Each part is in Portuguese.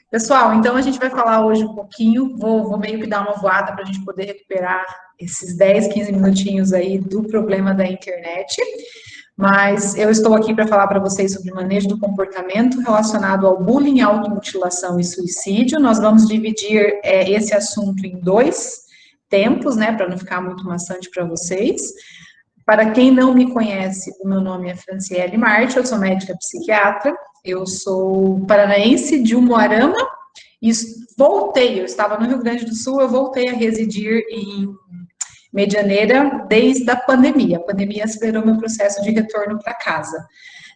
Pessoal, então a gente vai falar hoje um pouquinho, vou meio que dar uma voada para a gente poder recuperar esses 10, 15 minutinhos aí do problema da internet, mas eu estou aqui para falar para vocês sobre manejo do comportamento relacionado ao bullying, automutilação e suicídio. Nós vamos dividir esse assunto em dois tempos, né, para não ficar muito maçante para vocês. Para quem não me conhece, o meu nome é Franciele Marte, eu sou médica psiquiatra, eu sou paranaense de Umuarama e eu estava no Rio Grande do Sul, eu voltei a residir em Medianeira desde a pandemia. A pandemia acelerou meu processo de retorno para casa.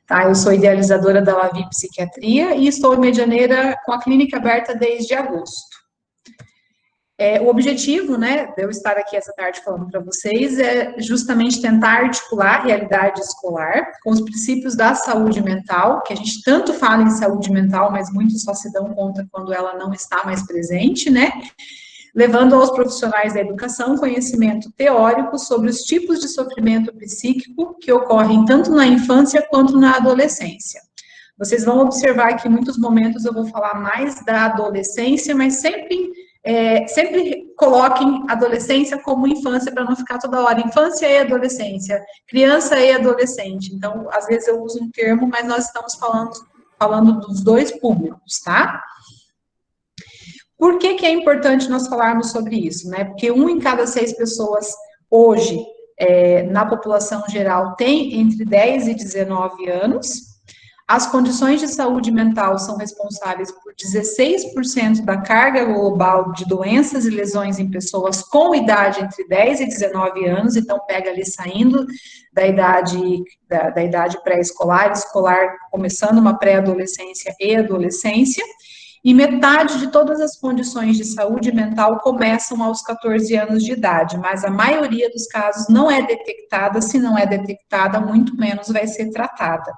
Tá? Eu sou idealizadora da Lavi Psiquiatria e estou em Medianeira com a clínica aberta desde agosto. O objetivo, né, de eu estar aqui essa tarde falando para vocês é justamente tentar articular a realidade escolar com os princípios da saúde mental, que a gente tanto fala em saúde mental, mas muitos só se dão conta quando ela não está mais presente, né, levando aos profissionais da educação conhecimento teórico sobre os tipos de sofrimento psíquico que ocorrem tanto na infância quanto na adolescência. Vocês vão observar que em muitos momentos eu vou falar mais da adolescência, mas sempre coloquem adolescência como infância, para não ficar toda hora infância e adolescência, criança e adolescente. Então, às vezes eu uso um termo, mas nós estamos falando dos dois públicos, tá? Por que é importante nós falarmos sobre isso, né? Porque 1 em cada 6 pessoas hoje, na população geral, tem entre 10 e 19 anos. As condições de saúde mental são responsáveis por 16% da carga global de doenças e lesões em pessoas com idade entre 10 e 19 anos, então pega ali saindo da idade pré-escolar, escolar, começando uma pré-adolescência e adolescência, e metade de todas as condições de saúde mental começam aos 14 anos de idade, mas a maioria dos casos não é detectada, se não é detectada, muito menos vai ser tratada.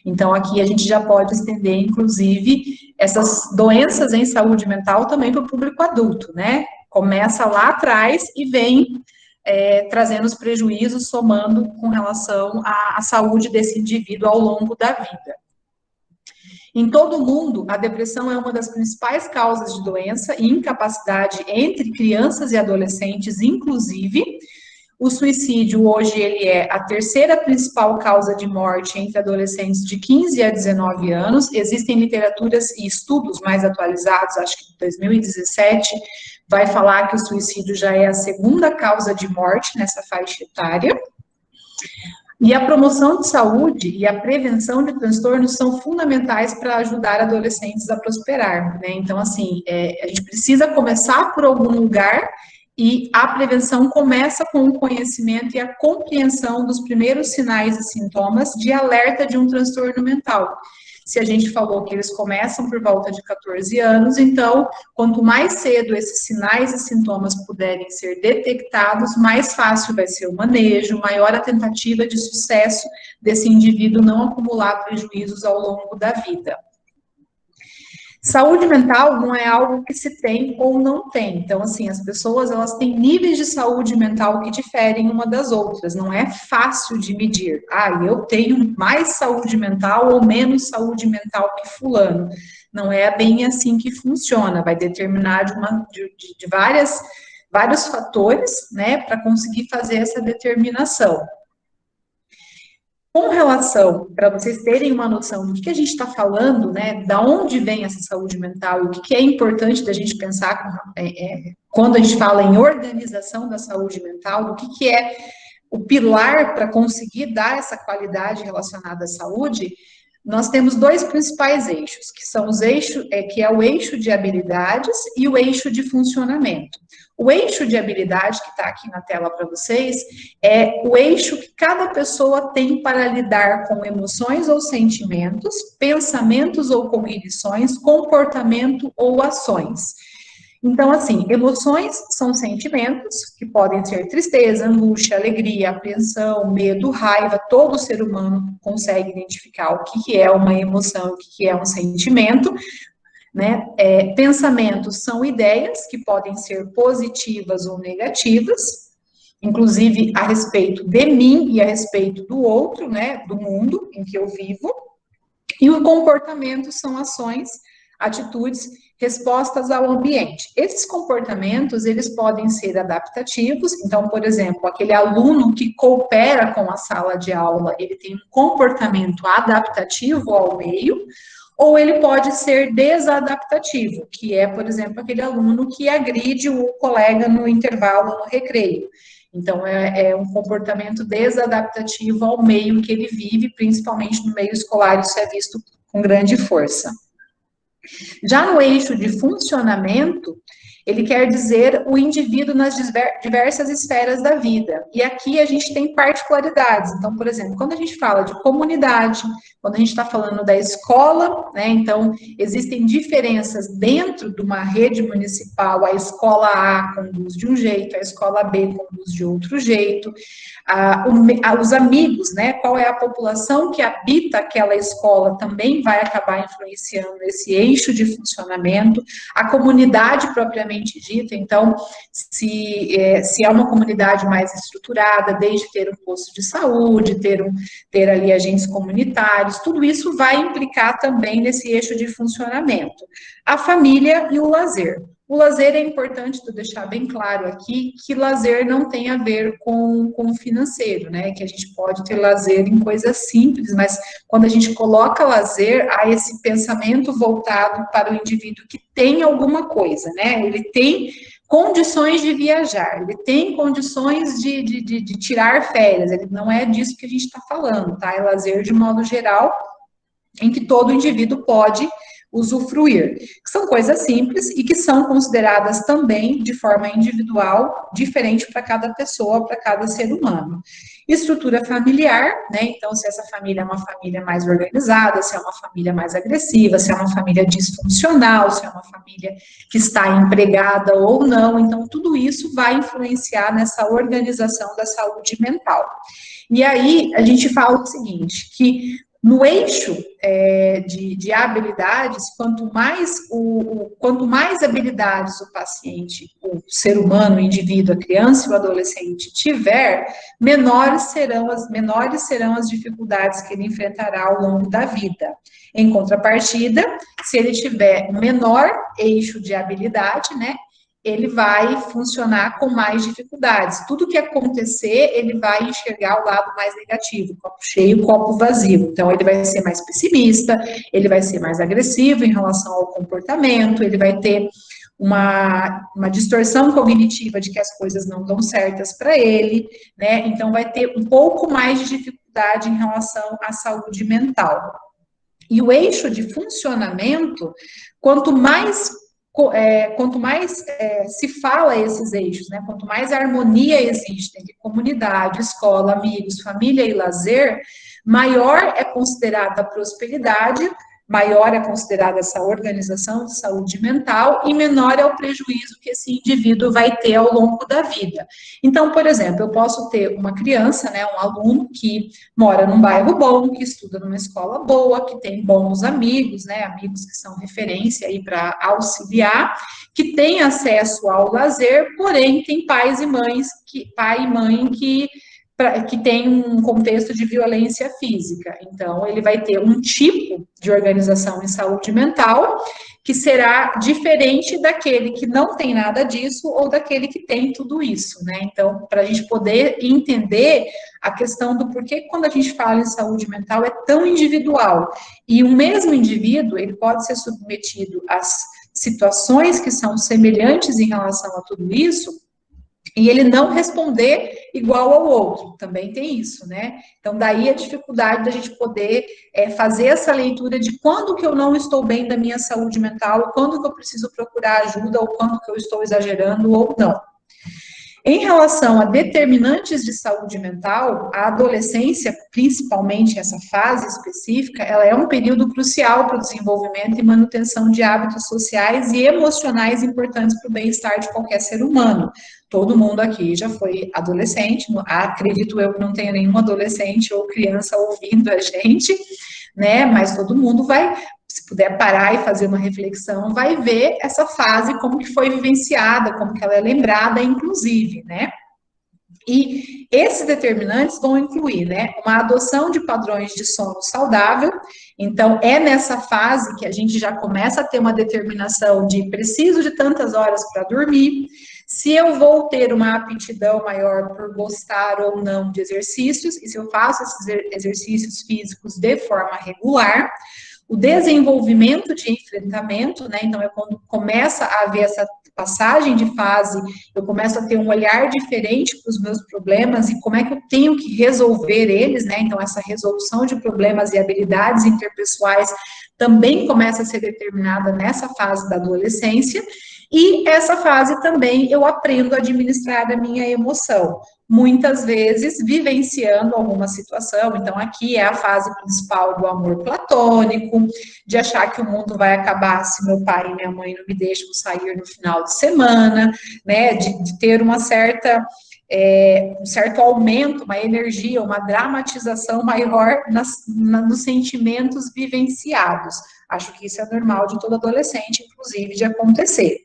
Então, aqui a gente já pode estender, inclusive, essas doenças em saúde mental também para o público adulto, né? Começa lá atrás e vem trazendo os prejuízos, somando com relação à saúde desse indivíduo ao longo da vida. Em todo o mundo, a depressão é uma das principais causas de doença e incapacidade entre crianças e adolescentes, inclusive. O suicídio hoje ele é a terceira principal causa de morte entre adolescentes de 15 a 19 anos. Existem literaturas e estudos mais atualizados, acho que de 2017, vai falar que o suicídio já é a segunda causa de morte nessa faixa etária. E a promoção de saúde e a prevenção de transtornos são fundamentais para ajudar adolescentes a prosperar, né? Então, assim, a gente precisa começar por algum lugar e a prevenção começa com o conhecimento e a compreensão dos primeiros sinais e sintomas de alerta de um transtorno mental. Se a gente falou que eles começam por volta de 14 anos, então, quanto mais cedo esses sinais e sintomas puderem ser detectados, mais fácil vai ser o manejo, maior a tentativa de sucesso desse indivíduo não acumular prejuízos ao longo da vida. Saúde mental não é algo que se tem ou não tem. Então, assim, as pessoas, elas têm níveis de saúde mental que diferem uma das outras. Não é fácil de medir. Eu tenho mais saúde mental ou menos saúde mental que fulano. Não é bem assim que funciona. Vai determinar de vários fatores, né, para conseguir fazer essa determinação. Com relação, para vocês terem uma noção do que a gente está falando, né, da onde vem essa saúde mental e o que é importante da gente pensar quando a gente fala em organização da saúde mental, do que é o pilar para conseguir dar essa qualidade relacionada à saúde, nós temos dois principais eixos, que são os eixos, que é o eixo de habilidades e o eixo de funcionamento. O eixo de habilidade, que está aqui na tela para vocês, é o eixo que cada pessoa tem para lidar com emoções ou sentimentos, pensamentos ou cognições, comportamento ou ações. Então, assim, emoções são sentimentos que podem ser tristeza, angústia, alegria, apreensão, medo, raiva. Todo ser humano consegue identificar o que é uma emoção, o que é um sentimento, né? Pensamentos são ideias que podem ser positivas ou negativas, inclusive a respeito de mim e a respeito do outro, né? Do mundo em que eu vivo. E o comportamento são ações atitudes, respostas ao ambiente. Esses comportamentos, eles podem ser adaptativos, então, por exemplo, aquele aluno que coopera com a sala de aula, ele tem um comportamento adaptativo ao meio, ou ele pode ser desadaptativo, que é, por exemplo, aquele aluno que agride o colega no intervalo, no recreio. Então, é um comportamento desadaptativo ao meio que ele vive, principalmente no meio escolar, isso é visto com grande força. Já no eixo de funcionamento, ele quer dizer o indivíduo nas diversas esferas da vida. E aqui a gente tem particularidades. Então, por exemplo, quando a gente fala de comunidade, quando a gente está falando da escola, né, então existem diferenças dentro de uma rede municipal. A escola A conduz de um jeito, a escola B conduz de outro jeito. Os amigos, né, qual é a população que habita aquela escola também vai acabar influenciando esse eixo de funcionamento. A comunidade propriamente dita, então, se é uma comunidade mais estruturada, desde ter um posto de saúde, ter ali agentes comunitários, tudo isso vai implicar também nesse eixo de funcionamento. A família e o lazer. O lazer é importante deixar bem claro aqui que lazer não tem a ver com o financeiro, né? Que a gente pode ter lazer em coisas simples, mas quando a gente coloca lazer, há esse pensamento voltado para o indivíduo que tem alguma coisa, né? Ele tem condições de viajar, ele tem condições de tirar férias, ele não é disso que a gente está falando, tá? É lazer de modo geral, em que todo indivíduo pode usufruir, que são coisas simples e que são consideradas também de forma individual, diferente para cada pessoa, para cada ser humano. Estrutura familiar, né? Então, se essa família é uma família mais organizada, se é uma família mais agressiva, se é uma família disfuncional, se é uma família que está empregada ou não, então tudo isso vai influenciar nessa organização da saúde mental. E aí, a gente fala o seguinte, que no eixo de habilidades, quanto mais habilidades o paciente, o ser humano, o indivíduo, a criança e o adolescente tiver, menores serão as dificuldades que ele enfrentará ao longo da vida. Em contrapartida, se ele tiver menor eixo de habilidade, né, ele vai funcionar com mais dificuldades. Tudo que acontecer, ele vai enxergar o lado mais negativo, copo cheio, copo vazio. Então, ele vai ser mais pessimista, ele vai ser mais agressivo em relação ao comportamento, ele vai ter uma distorção cognitiva de que as coisas não dão certas para ele, né? Então, vai ter um pouco mais de dificuldade em relação à saúde mental. E o eixo de funcionamento, quanto mais se fala esses eixos, né, quanto mais harmonia existe entre comunidade, escola, amigos, família e lazer, maior é considerada a prosperidade, maior é considerada essa organização de saúde mental e menor é o prejuízo que esse indivíduo vai ter ao longo da vida. Então, por exemplo, eu posso ter uma criança, né, um aluno que mora num bairro bom, que estuda numa escola boa, que tem bons amigos, né, amigos que são referência aí para auxiliar, que tem acesso ao lazer, porém tem pai e mãe que tem um contexto de violência física. Então, ele vai ter um tipo de organização em saúde mental que será diferente daquele que não tem nada disso ou daquele que tem tudo isso, né? Então, para a gente poder entender a questão do porquê quando a gente fala em saúde mental é tão individual. E o mesmo indivíduo, ele pode ser submetido às situações que são semelhantes em relação a tudo isso, e ele não responder igual ao outro, também tem isso, né? Então, daí a dificuldade da gente poder fazer essa leitura de quando que eu não estou bem da minha saúde mental, quando que eu preciso procurar ajuda, ou quando que eu estou exagerando ou não. Em relação a determinantes de saúde mental, a adolescência, principalmente essa fase específica, ela é um período crucial para o desenvolvimento e manutenção de hábitos sociais e emocionais importantes para o bem-estar de qualquer ser humano. Todo mundo aqui já foi adolescente, acredito eu que não tenha nenhum adolescente ou criança ouvindo a gente, né? Mas todo mundo vai, se puder parar e fazer uma reflexão, vai ver essa fase, como que foi vivenciada, como que ela é lembrada, inclusive, né? E esses determinantes vão incluir, né, uma adoção de padrões de sono saudável. Então, é nessa fase que a gente já começa a ter uma determinação de preciso de tantas horas para dormir, se eu vou ter uma aptidão maior por gostar ou não de exercícios, e se eu faço esses exercícios físicos de forma regular. O desenvolvimento de enfrentamento, né? Então, é quando começa a haver essa passagem de fase, eu começo a ter um olhar diferente para os meus problemas e como é que eu tenho que resolver eles, né? Então, essa resolução de problemas e habilidades interpessoais também começa a ser determinada nessa fase da adolescência. E essa fase também eu aprendo a administrar a minha emoção, muitas vezes vivenciando alguma situação. Então, aqui é a fase principal do amor platônico, de achar que o mundo vai acabar se meu pai e minha mãe não me deixam sair no final de semana, né? De ter uma certa. Um certo aumento, uma energia, uma dramatização maior nos sentimentos vivenciados. Acho que isso é normal de todo adolescente, inclusive, de acontecer.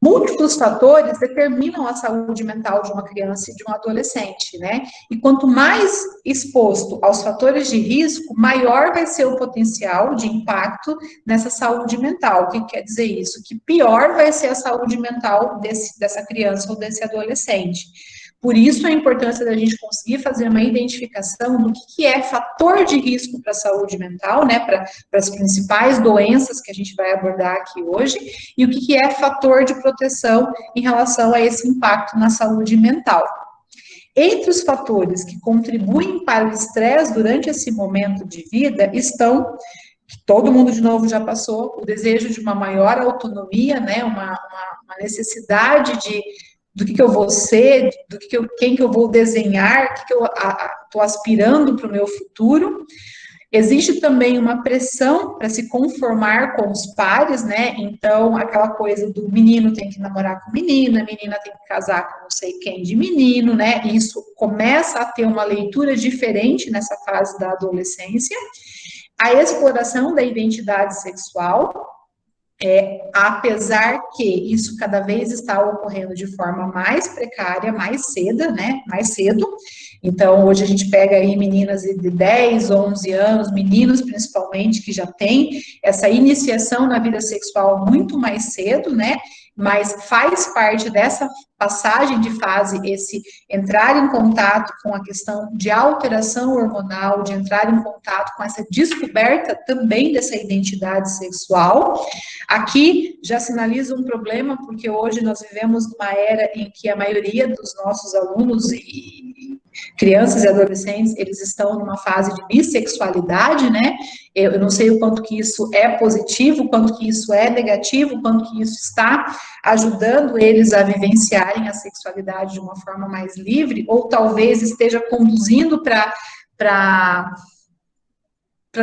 Múltiplos fatores determinam a saúde mental de uma criança e de um adolescente, né? E quanto mais exposto aos fatores de risco, maior vai ser o potencial de impacto nessa saúde mental. O que quer dizer isso? Que pior vai ser a saúde mental dessa criança ou desse adolescente. Por isso, a importância da gente conseguir fazer uma identificação do que é fator de risco para a saúde mental, né, para as principais doenças que a gente vai abordar aqui hoje, e o que é fator de proteção em relação a esse impacto na saúde mental. Entre os fatores que contribuem para o estresse durante esse momento de vida estão, que todo mundo de novo já passou, o desejo de uma maior autonomia, né, uma necessidade do que eu vou ser, quem que eu vou desenhar, o que eu estou aspirando para o meu futuro. Existe também uma pressão para se conformar com os pares, né? Então, aquela coisa do menino tem que namorar com menina, a menina tem que casar com não sei quem de menino, né? Isso começa a ter uma leitura diferente nessa fase da adolescência. A exploração da identidade sexual, apesar que isso cada vez está ocorrendo de forma mais precária, mais cedo, né? Mais cedo. Então, hoje a gente pega aí meninas de 10, 11 anos, meninos principalmente, que já têm essa iniciação na vida sexual muito mais cedo, né? Mas faz parte dessa passagem de fase esse entrar em contato com a questão de alteração hormonal, de entrar em contato com essa descoberta também dessa identidade sexual. Aqui já sinaliza um problema, porque hoje nós vivemos numa era em que a maioria dos nossos alunos e crianças e adolescentes, eles estão numa fase de bissexualidade, né? Eu não sei o quanto que isso é positivo, o quanto que isso é negativo, o quanto que isso está ajudando eles a vivenciarem a sexualidade de uma forma mais livre, ou talvez esteja conduzindo para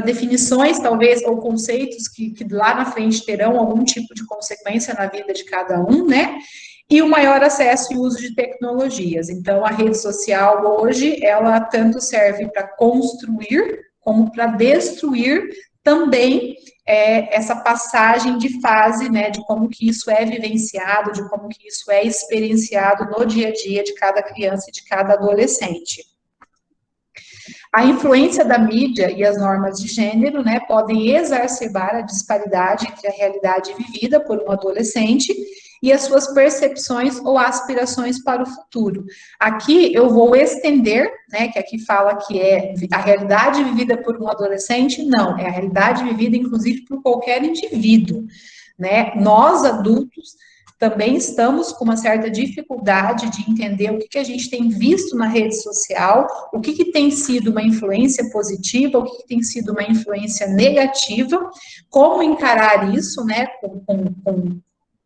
definições, talvez, ou conceitos que lá na frente terão algum tipo de consequência na vida de cada um, né? E o maior acesso e uso de tecnologias. Então, a rede social hoje, ela tanto serve para construir, como para destruir também essa passagem de fase, né, de como que isso é vivenciado, de como que isso é experienciado no dia a dia de cada criança e de cada adolescente. A influência da mídia e as normas de gênero, né, podem exacerbar a disparidade entre a realidade vivida por um adolescente e as suas percepções ou aspirações para o futuro. Aqui eu vou estender, né, que aqui fala que é a realidade vivida por um adolescente, não, é a realidade vivida, inclusive, por qualquer indivíduo, né? Nós, adultos, também estamos com uma certa dificuldade de entender o que a gente tem visto na rede social, o que tem sido uma influência positiva, o que tem sido uma influência negativa, como encarar isso, né,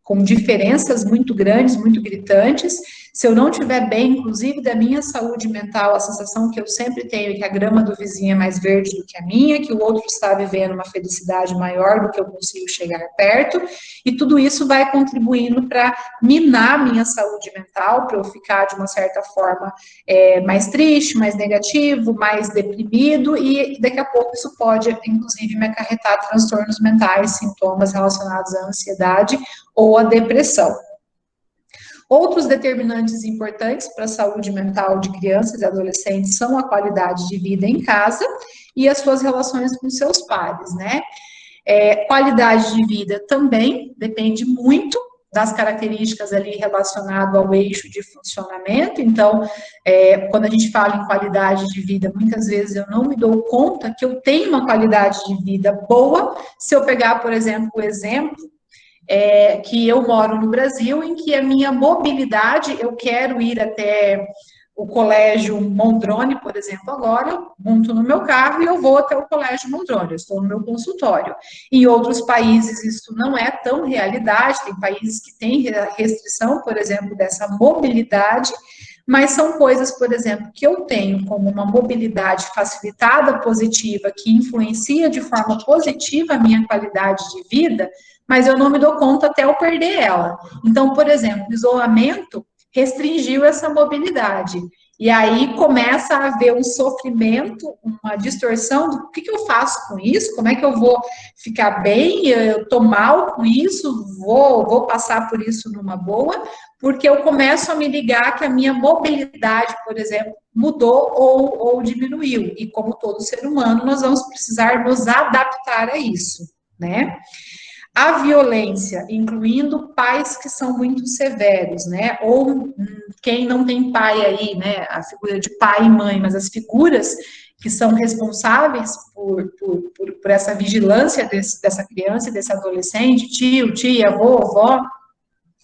com diferenças muito grandes, muito gritantes. Se eu não estiver bem, inclusive da minha saúde mental, a sensação que eu sempre tenho é que a grama do vizinho é mais verde do que a minha, que o outro está vivendo uma felicidade maior do que eu consigo chegar perto, e tudo isso vai contribuindo para minar a minha saúde mental, para eu ficar de uma certa forma mais triste, mais negativo, mais deprimido, e daqui a pouco isso pode, inclusive, me acarretar transtornos mentais, sintomas relacionados à ansiedade ou a depressão. Outros determinantes importantes para a saúde mental de crianças e adolescentes são a qualidade de vida em casa e as suas relações com seus pares, né? Qualidade de vida também depende muito das características ali relacionado ao eixo de funcionamento. Então, quando a gente fala em qualidade de vida, muitas vezes eu não me dou conta que eu tenho uma qualidade de vida boa, se eu pegar, por exemplo, o exemplo que eu moro no Brasil, em que a minha mobilidade, eu quero ir até o colégio Mondrone, por exemplo, agora, eu monto no meu carro e eu vou até o colégio Mondrone, eu estou no meu consultório. Em outros países isso não é tão realidade, tem países que têm restrição, por exemplo, dessa mobilidade, mas são coisas, por exemplo, que eu tenho como uma mobilidade facilitada positiva, que influencia de forma positiva a minha qualidade de vida, mas eu não me dou conta até eu perder ela. Então, por exemplo, o isolamento restringiu essa mobilidade. E aí começa a haver um sofrimento, uma distorção do que eu faço com isso, como é que eu vou ficar bem, eu estou mal com isso, vou passar por isso numa boa, porque eu começo a me ligar que a minha mobilidade, por exemplo, mudou ou diminuiu. E como todo ser humano, nós vamos precisar nos adaptar a isso, né? A violência, incluindo pais que são muito severos, né? Ou quem não tem pai aí, né? A figura de pai e mãe, mas as figuras que são responsáveis por essa vigilância dessa criança e desse adolescente, tio, tia, avô, avó,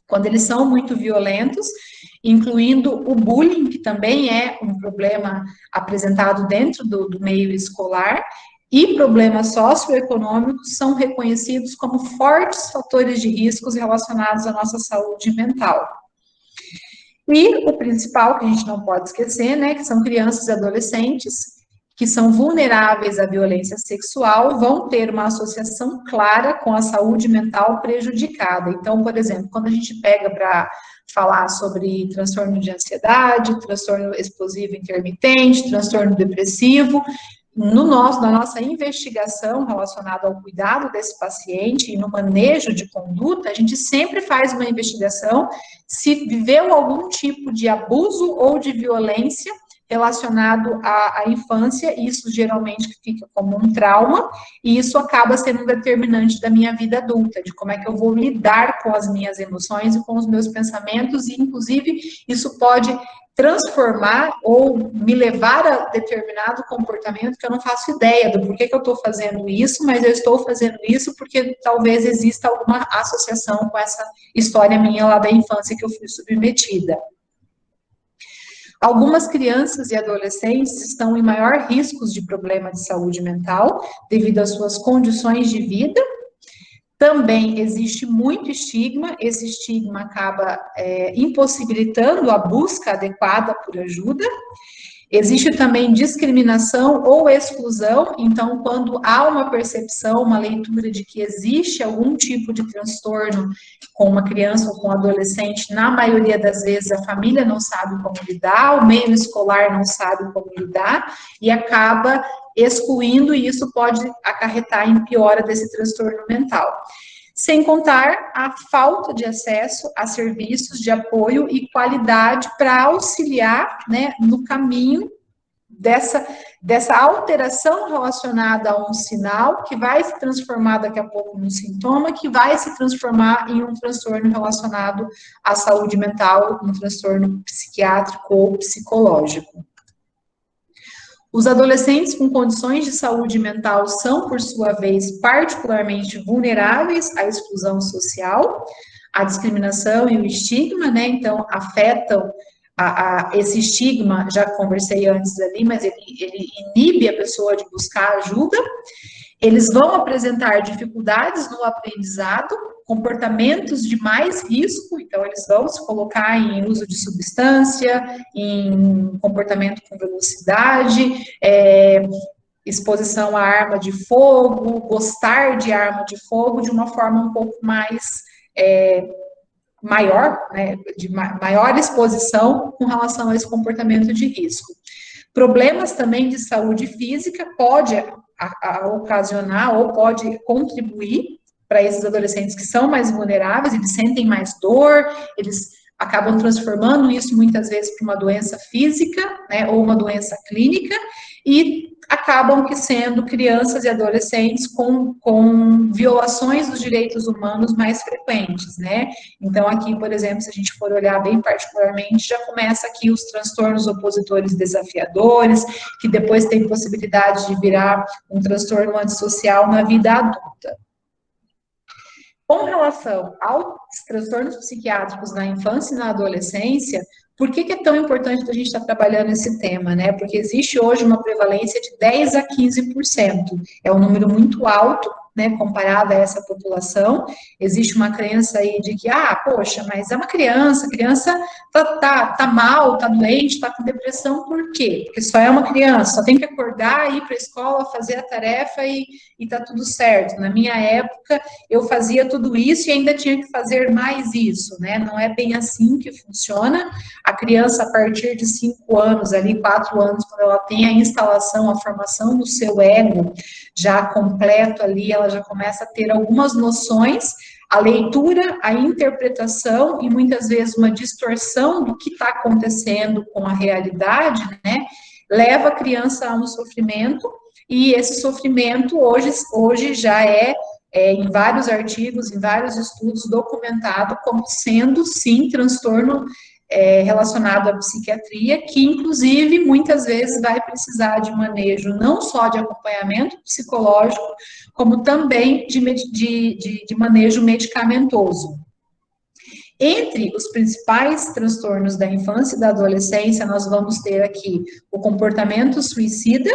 quando eles são muito violentos, incluindo o bullying, que também é um problema apresentado dentro do meio escolar, e problemas socioeconômicos são reconhecidos como fortes fatores de riscos relacionados à nossa saúde mental. E o principal, que a gente não pode esquecer, né, que são crianças e adolescentes que são vulneráveis à violência sexual, vão ter uma associação clara com a saúde mental prejudicada. Então, por exemplo, quando a gente pega para falar sobre transtorno de ansiedade, transtorno explosivo intermitente, transtorno depressivo, na nossa investigação relacionada ao cuidado desse paciente e no manejo de conduta, a gente sempre faz uma investigação se viveu algum tipo de abuso ou de violência relacionado à infância, isso geralmente fica como um trauma, e isso acaba sendo um determinante da minha vida adulta, de como é que eu vou lidar com as minhas emoções e com os meus pensamentos, e inclusive isso pode transformar ou me levar a determinado comportamento que eu não faço ideia do porquê que eu estou fazendo isso, mas eu estou fazendo isso porque talvez exista alguma associação com essa história minha lá da infância que eu fui submetida. Algumas crianças e adolescentes estão em maior risco de problema de saúde mental devido às suas condições de vida. Também existe muito estigma, esse estigma acaba impossibilitando a busca adequada por ajuda. Existe também discriminação ou exclusão, então, quando há uma percepção, uma leitura de que existe algum tipo de transtorno com uma criança ou com um adolescente, na maioria das vezes a família não sabe como lidar, o meio escolar não sabe como lidar, e acaba excluindo, e isso pode acarretar em piora desse transtorno mental. Sem contar a falta de acesso a serviços de apoio e qualidade para auxiliar, né, no caminho dessa alteração relacionada a um sinal que vai se transformar daqui a pouco num sintoma, que vai se transformar em um transtorno relacionado à saúde mental, um transtorno psiquiátrico ou psicológico. Os adolescentes com condições de saúde mental são, por sua vez, particularmente vulneráveis à exclusão social, à discriminação e o estigma, né? Então, afetam esse estigma, já conversei antes ali, mas ele inibe a pessoa de buscar ajuda. Eles vão apresentar dificuldades no aprendizado, comportamentos de mais risco, então eles vão se colocar em uso de substância, em comportamento com velocidade, exposição à arma de fogo, gostar de arma de fogo de uma forma um pouco mais maior, né, de maior exposição com relação a esse comportamento de risco. Problemas também de saúde física pode ocasionar ou pode contribuir para esses adolescentes que são mais vulneráveis, eles sentem mais dor, eles acabam transformando isso muitas vezes para uma doença física, né, ou uma doença clínica, e acabam que sendo crianças e adolescentes com violações dos direitos humanos mais frequentes, né? Então, aqui, por exemplo, se a gente for olhar bem particularmente, já começa aqui os transtornos opositores desafiadores, que depois tem possibilidade de virar um transtorno antissocial na vida adulta. Com relação aos transtornos psiquiátricos na infância e na adolescência, por que é tão importante a gente estar trabalhando esse tema, né? Porque existe hoje uma prevalência de 10 a 15%. É um número muito alto, né, comparado a essa população. Existe uma crença aí de que, poxa, mas é uma criança, a criança tá mal, tá doente, tá com depressão, por quê? Porque só é uma criança, só tem que acordar, ir para a escola, fazer a tarefa e tá tudo certo. Na minha época, eu fazia tudo isso e ainda tinha que fazer mais isso, né? Não é bem assim que funciona. A criança, a partir de 5 anos, ali, 4 anos, quando ela tem a instalação, a formação do seu ego já completo ali, ela já começa a ter algumas noções, a leitura, a interpretação e muitas vezes uma distorção do que está acontecendo com a realidade, né? Leva a criança a um sofrimento, e esse sofrimento hoje já em vários artigos, em vários estudos, documentado como sendo, sim, transtorno relacionado à psiquiatria, que inclusive muitas vezes vai precisar de manejo não só de acompanhamento psicológico, como também de manejo medicamentoso. Entre os principais transtornos da infância e da adolescência, nós vamos ter aqui o comportamento suicida,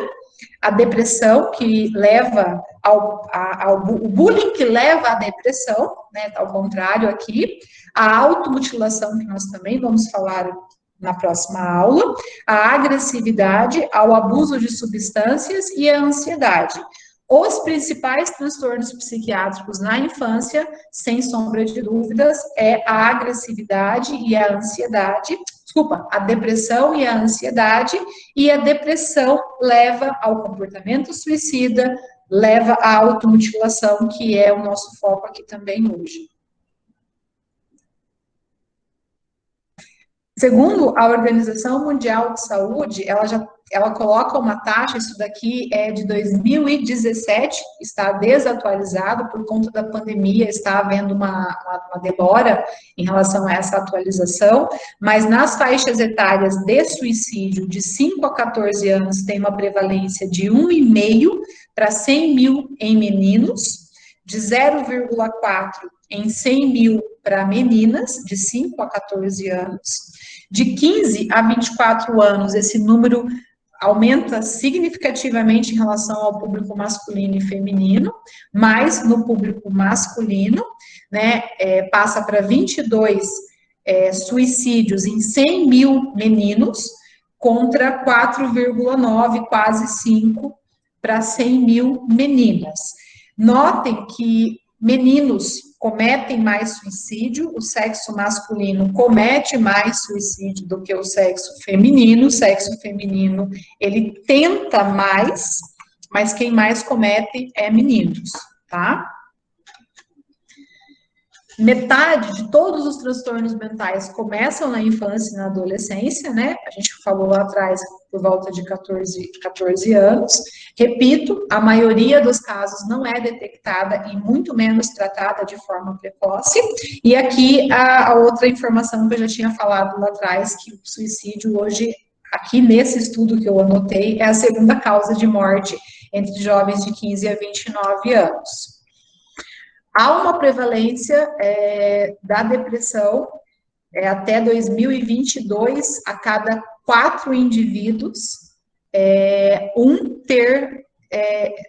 a depressão, que leva o bullying que leva à depressão, né, ao contrário aqui, a automutilação, que nós também vamos falar na próxima aula, a agressividade, ao abuso de substâncias e a ansiedade. Os principais transtornos psiquiátricos na infância, sem sombra de dúvidas, é a agressividade e a ansiedade, a depressão e a ansiedade, e a depressão leva ao comportamento suicida, leva à automutilação, que é o nosso foco aqui também hoje. Segundo a Organização Mundial de Saúde, ela coloca uma taxa, isso daqui é de 2017, está desatualizado por conta da pandemia, está havendo uma demora em relação a essa atualização, mas nas faixas etárias de suicídio de 5 a 14 anos tem uma prevalência de 1,5 para 100 mil em meninos, de 0,4 em 100 mil para meninas, de 5 a 14 anos. De 15 a 24 anos, esse número aumenta significativamente em relação ao público masculino e feminino, mas no público masculino, né, passa para 22 suicídios em 100 mil meninos, contra 4,9, quase 5, para 100 mil meninas. Notem que meninos cometem mais suicídio, o sexo masculino comete mais suicídio do que o sexo feminino. O sexo feminino, ele tenta mais, mas quem mais comete é meninos, tá? Metade de todos os transtornos mentais começam na infância e na adolescência, né? A gente falou lá atrás, por volta de 14 anos. Repito, a maioria dos casos não é detectada e muito menos tratada de forma precoce. E aqui a outra informação que eu já tinha falado lá atrás, que o suicídio hoje, aqui nesse estudo que eu anotei, é a segunda causa de morte entre jovens de 15 a 29 anos. Há uma prevalência da depressão até 2022, a cada 4 indivíduos, ter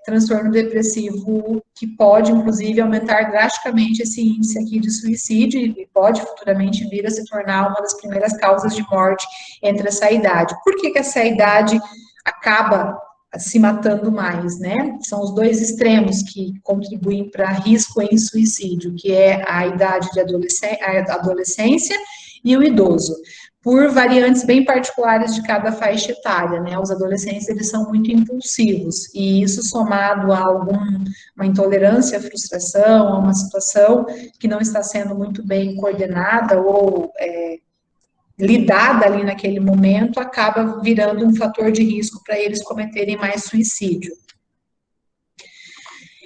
transtorno depressivo, que pode, inclusive, aumentar drasticamente esse índice aqui de suicídio e pode futuramente vir a se tornar uma das primeiras causas de morte entre essa idade. Por que essa idade acaba se matando mais, né? São os dois extremos que contribuem para risco em suicídio, que é a idade de adolescência e o idoso. por variantes bem particulares de cada faixa etária, né? Os adolescentes, eles são muito impulsivos, e isso somado a uma intolerância à frustração, a uma situação que não está sendo muito bem coordenada ou lidada ali naquele momento, acaba virando um fator de risco para eles cometerem mais suicídio.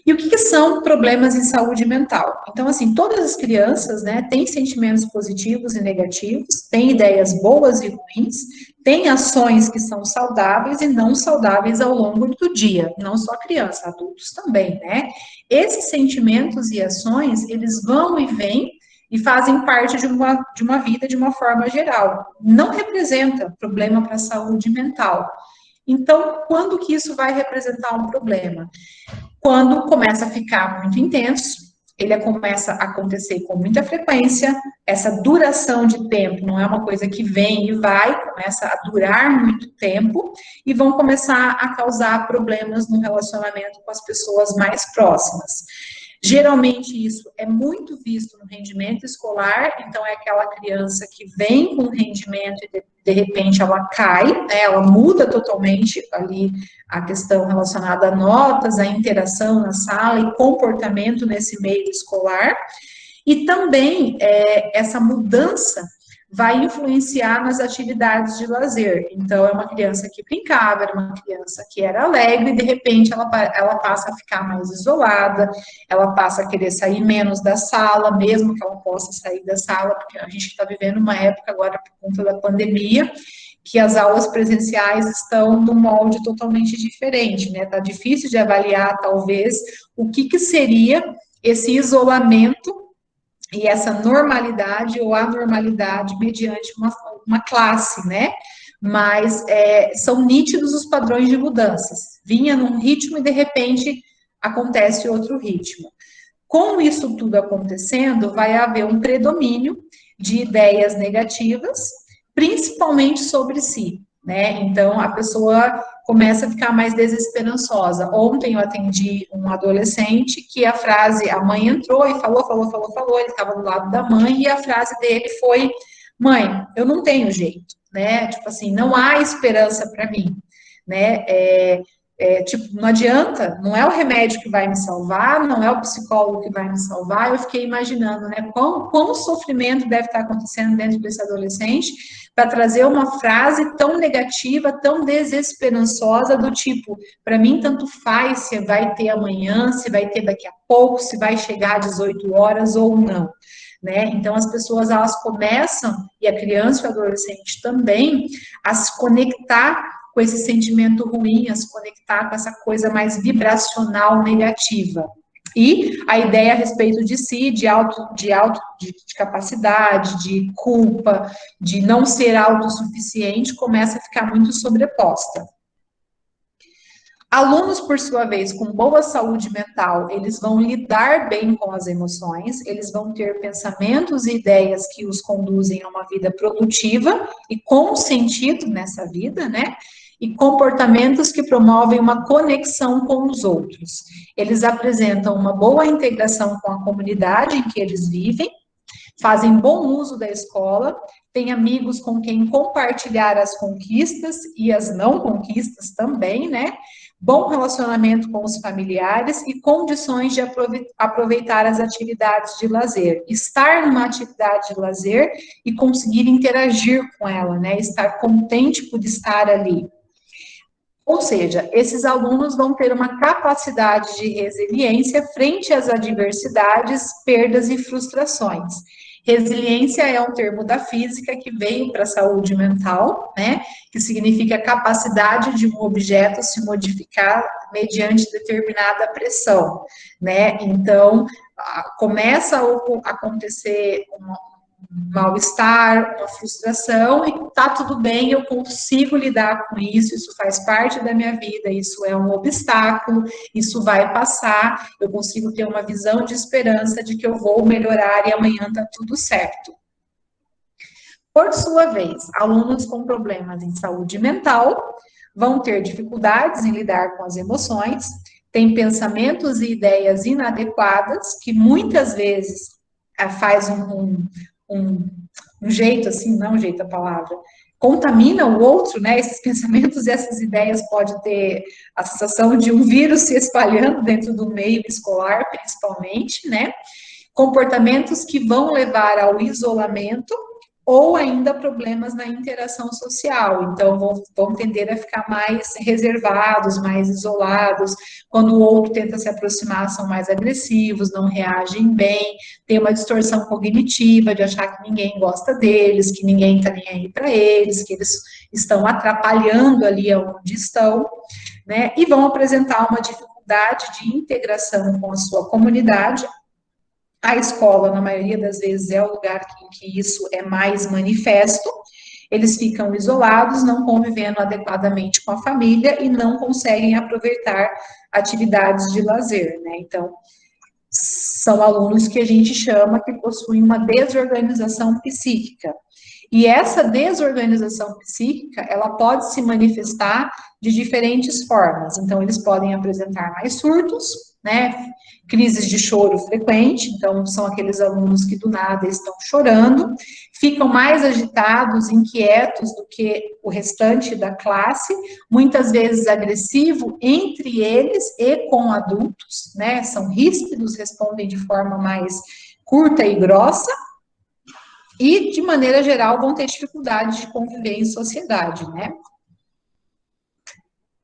E o que são problemas em saúde mental? Então, assim, todas as crianças, né, têm sentimentos positivos e negativos, têm ideias boas e ruins, têm ações que são saudáveis e não saudáveis ao longo do dia, não só criança, adultos também, né? Esses sentimentos e ações, eles vão e vêm e fazem parte de uma vida de uma forma geral. Não representa problema para a saúde mental. Então, quando que isso vai representar um problema? Quando começa a ficar muito intenso, ele começa a acontecer com muita frequência, essa duração de tempo não é uma coisa que vem e vai, começa a durar muito tempo, e vão começar a causar problemas no relacionamento com as pessoas mais próximas. Geralmente isso é muito visto no rendimento escolar, então é aquela criança que vem com rendimento e de repente ela cai, né, ela muda totalmente ali a questão relacionada a notas, a interação na sala e comportamento nesse meio escolar, e também essa mudança vai influenciar nas atividades de lazer. Então, é uma criança que brincava, era uma criança que era alegre, e de repente ela passa a ficar mais isolada, ela passa a querer sair menos da sala, mesmo que ela possa sair da sala, porque a gente está vivendo uma época agora, por conta da pandemia, que as aulas presenciais estão num molde totalmente diferente, né? Tá difícil de avaliar, talvez, o que seria esse isolamento e essa normalidade ou anormalidade mediante uma classe, né? Mas são nítidos os padrões de mudanças. Vinha num ritmo e, de repente, acontece outro ritmo. Com isso tudo acontecendo, vai haver um predomínio de ideias negativas, principalmente sobre si, né? Então, a pessoa começa a ficar mais desesperançosa. Ontem eu atendi um adolescente que a frase, a mãe entrou e falou, ele estava do lado da mãe, e a frase dele foi: mãe, eu não tenho jeito, né? Tipo assim, não há esperança para mim, né? Tipo, não adianta, não é o remédio que vai me salvar, não é o psicólogo que vai me salvar. Eu fiquei imaginando, né, quão sofrimento deve estar acontecendo dentro desse adolescente para trazer uma frase tão negativa, tão desesperançosa, do tipo: para mim tanto faz se vai ter amanhã, se vai ter daqui a pouco, se vai chegar às 18 horas ou não. Né? Então, as pessoas, elas começam, e a criança e o adolescente também, a se conectar com esse sentimento ruim, a se conectar com essa coisa mais vibracional negativa. E a ideia a respeito de si, de capacidade, de culpa, de não ser autossuficiente, começa a ficar muito sobreposta. Alunos, por sua vez, com boa saúde mental, eles vão lidar bem com as emoções, eles vão ter pensamentos e ideias que os conduzem a uma vida produtiva e com sentido nessa vida, né? E comportamentos que promovem uma conexão com os outros. Eles apresentam uma boa integração com a comunidade em que eles vivem, fazem bom uso da escola, têm amigos com quem compartilhar as conquistas e as não conquistas também, né? Bom relacionamento com os familiares e condições de aproveitar as atividades de lazer. Estar numa atividade de lazer e conseguir interagir com ela, né? Estar contente por estar ali. Ou seja, esses alunos vão ter uma capacidade de resiliência frente às adversidades, perdas e frustrações. Resiliência é um termo da física que veio para a saúde mental, né? Que significa a capacidade de um objeto se modificar mediante determinada pressão, né? Então, começa a acontecer mal-estar, uma frustração, e tá tudo bem, eu consigo lidar com isso faz parte da minha vida, isso é um obstáculo, isso vai passar, eu consigo ter uma visão de esperança de que eu vou melhorar e amanhã tá tudo certo. Por sua vez, alunos com problemas em saúde mental vão ter dificuldades em lidar com as emoções, têm pensamentos e ideias inadequadas, que muitas vezes faz um um jeito, assim, não um jeito a palavra, contamina o outro, né? Esses pensamentos e essas ideias pode ter a sensação de um vírus se espalhando dentro do meio escolar, principalmente, né? Comportamentos que vão levar ao isolamento ou ainda problemas na interação social. Então, vão tender a ficar mais reservados, mais isolados. Quando o outro tenta se aproximar, são mais agressivos, não reagem bem, tem uma distorção cognitiva de achar que ninguém gosta deles, que ninguém está nem aí para eles, que eles estão atrapalhando ali onde estão, né? E vão apresentar uma dificuldade de integração com a sua comunidade. A escola, na maioria das vezes, é o lugar em que isso é mais manifesto. Eles ficam isolados, não convivendo adequadamente com a família e não conseguem aproveitar atividades de lazer, né? Então, são alunos que a gente chama que possuem uma desorganização psíquica. E essa desorganização psíquica, ela pode se manifestar de diferentes formas. Então, eles podem apresentar mais surtos, né? Crises de choro frequente, então são aqueles alunos que do nada estão chorando, ficam mais agitados, inquietos do que o restante da classe, muitas vezes agressivo entre eles e com adultos, né? São ríspidos, respondem de forma mais curta e grossa, e, de maneira geral, vão ter dificuldade de conviver em sociedade, né?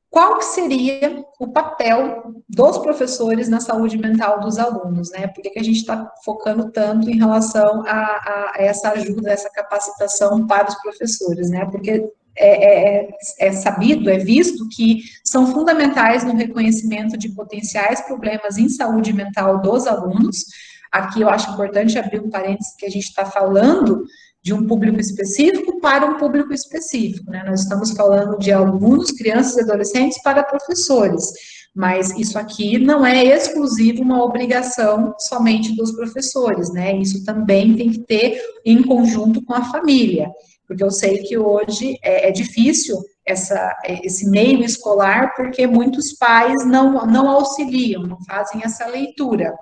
Qual que seria o papel dos professores na saúde mental dos alunos, né? Por que a gente está focando tanto em relação a essa ajuda, essa capacitação para os professores, né? Porque é sabido, é visto que são fundamentais no reconhecimento de potenciais problemas em saúde mental dos alunos. Aqui eu acho importante abrir um parênteses que a gente está falando de um público específico para um público específico, né? Nós estamos falando de alunos, crianças e adolescentes para professores, mas isso aqui não é exclusivo uma obrigação somente dos professores, né? Isso também tem que ter em conjunto com a família, porque eu sei que hoje é difícil esse meio escolar, porque muitos pais não auxiliam, não fazem essa leitura.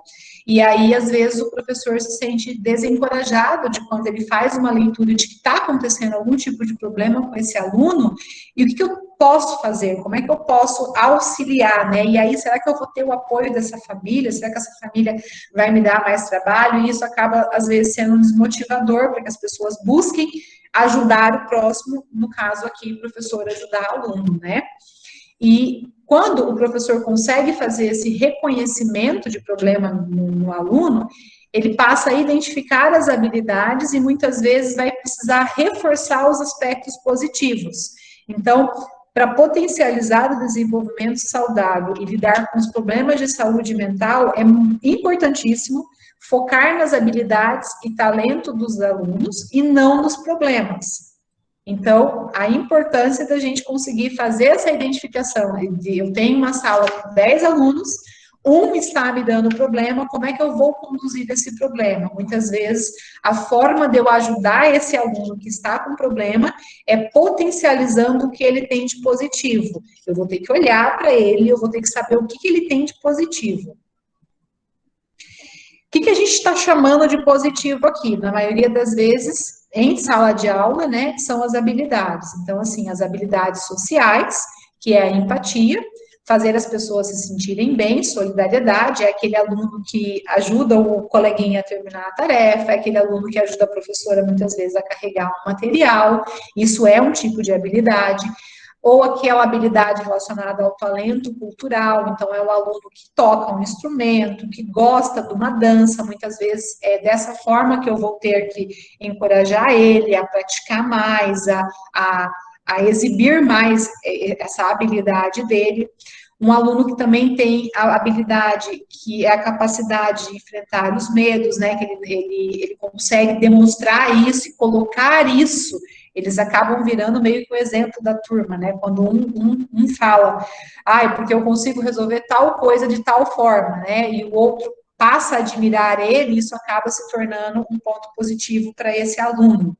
E aí, às vezes, o professor se sente desencorajado de quando ele faz uma leitura de que está acontecendo algum tipo de problema com esse aluno, e o que eu posso fazer? Como é que eu posso auxiliar, né? E aí, será que eu vou ter o apoio dessa família? Será que essa família vai me dar mais trabalho? E isso acaba, às vezes, sendo um desmotivador para que as pessoas busquem ajudar o próximo, no caso aqui, o professor ajudar o aluno, né? E quando o professor consegue fazer esse reconhecimento de problema no aluno, ele passa a identificar as habilidades e muitas vezes vai precisar reforçar os aspectos positivos. Então, para potencializar o desenvolvimento saudável e lidar com os problemas de saúde mental, é importantíssimo focar nas habilidades e talento dos alunos e não nos problemas. Então, a importância da gente conseguir fazer essa identificação de eu tenho uma sala com 10 alunos, um está me dando problema, como é que eu vou conduzir esse problema? Muitas vezes, a forma de eu ajudar esse aluno que está com problema é potencializando o que ele tem de positivo. Eu vou ter que olhar para ele, eu vou ter que saber o que ele tem de positivo. O que a gente está chamando de positivo aqui? Na maioria das vezes, em sala de aula, né, são as habilidades. Então, assim, as habilidades sociais, que é a empatia, fazer as pessoas se sentirem bem, solidariedade, é aquele aluno que ajuda o coleguinha a terminar a tarefa, é aquele aluno que ajuda a professora, muitas vezes, a carregar um material, isso é um tipo de habilidade. Ou aquela habilidade relacionada ao talento cultural, então é o aluno que toca um instrumento, que gosta de uma dança, muitas vezes é dessa forma que eu vou ter que encorajar ele a praticar mais, a exibir mais essa habilidade dele. Um aluno que também tem a habilidade, que é a capacidade de enfrentar os medos, né, que ele consegue demonstrar isso e colocar isso. Eles acabam virando meio que o exemplo da turma, né? Quando um fala, porque eu consigo resolver tal coisa de tal forma, né? E o outro passa a admirar ele, isso acaba se tornando um ponto positivo para esse aluno.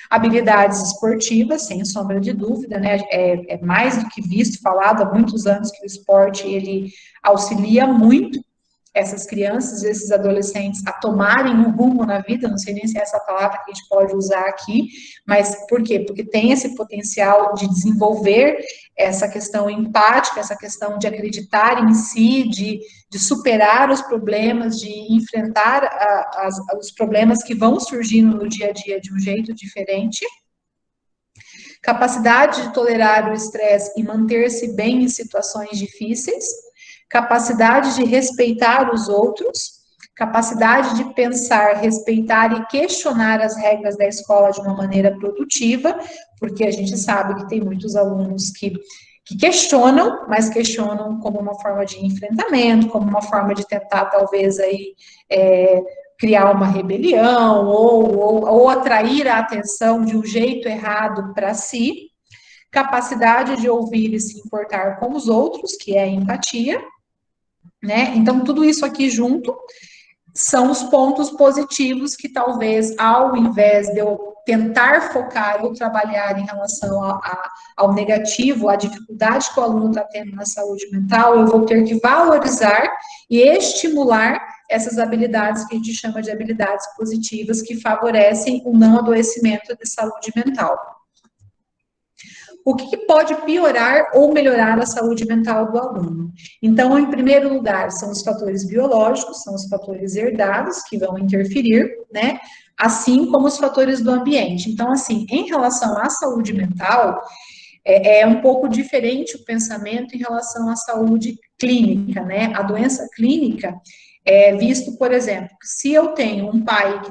Habilidades esportivas, sem sombra de dúvida, né? É mais do que visto, falado há muitos anos que o esporte, ele auxilia muito essas crianças, esses adolescentes a tomarem um rumo na vida, não sei nem se é essa palavra que a gente pode usar aqui, mas por quê? Porque tem esse potencial de desenvolver essa questão empática, essa questão de acreditar em si, de superar os problemas, de enfrentar os problemas que vão surgindo no dia a dia de um jeito diferente. Capacidade de tolerar o estresse e manter-se bem em situações difíceis, capacidade de respeitar os outros, capacidade de pensar, respeitar e questionar as regras da escola de uma maneira produtiva, porque a gente sabe que tem muitos alunos que questionam, mas questionam como uma forma de enfrentamento, como uma forma de tentar, talvez, aí, criar uma rebelião ou atrair a atenção de um jeito errado para si, capacidade de ouvir e se importar com os outros, que é a empatia, né? Então, tudo isso aqui junto são os pontos positivos que talvez, ao invés de eu tentar focar ou trabalhar em relação ao negativo, à dificuldade que o aluno está tendo na saúde mental, eu vou ter que valorizar e estimular essas habilidades que a gente chama de habilidades positivas, que favorecem o não adoecimento de saúde mental. O que pode piorar ou melhorar a saúde mental do aluno? Então, em primeiro lugar, são os fatores biológicos, são os fatores herdados que vão interferir, né? Assim como os fatores do ambiente. Então, assim, em relação à saúde mental, é um pouco diferente o pensamento em relação à saúde clínica, né? A doença clínica é visto, por exemplo, se eu tenho um pai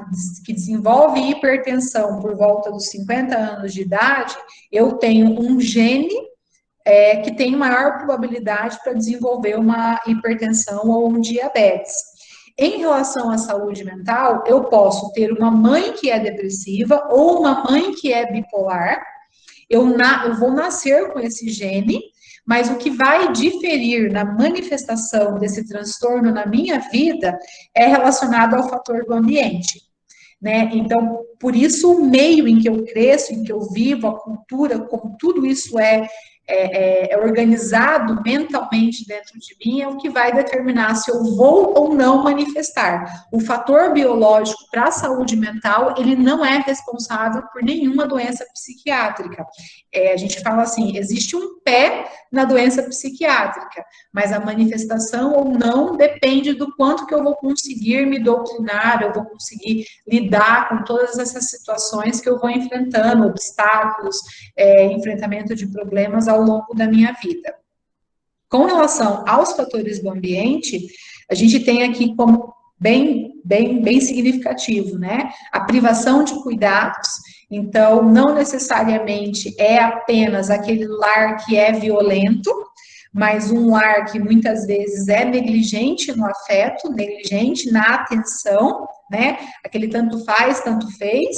que desenvolve hipertensão por volta dos 50 anos de idade, eu tenho um gene que tem maior probabilidade para desenvolver uma hipertensão ou um diabetes. Em relação à saúde mental, eu posso ter uma mãe que é depressiva ou uma mãe que é bipolar, eu vou nascer com esse gene, mas o que vai diferir na manifestação desse transtorno na minha vida é relacionado ao fator do ambiente, né? Então, por isso o meio em que eu cresço, em que eu vivo, a cultura, como tudo isso é organizado mentalmente dentro de mim, é o que vai determinar se eu vou ou não manifestar. O fator biológico para a saúde mental, ele não é responsável por nenhuma doença psiquiátrica. A gente fala assim, existe um pé na doença psiquiátrica, mas a manifestação ou não depende do quanto que eu vou conseguir me doutrinar, eu vou conseguir lidar com todas essas situações que eu vou enfrentando, obstáculos, enfrentamento de problemas ao longo da minha vida. Com relação aos fatores do ambiente, a gente tem aqui como bem significativo, né? A privação de cuidados. Então, não necessariamente é apenas aquele lar que é violento, mas um lar que muitas vezes é negligente no afeto, negligente na atenção, né? Aquele tanto faz, tanto fez.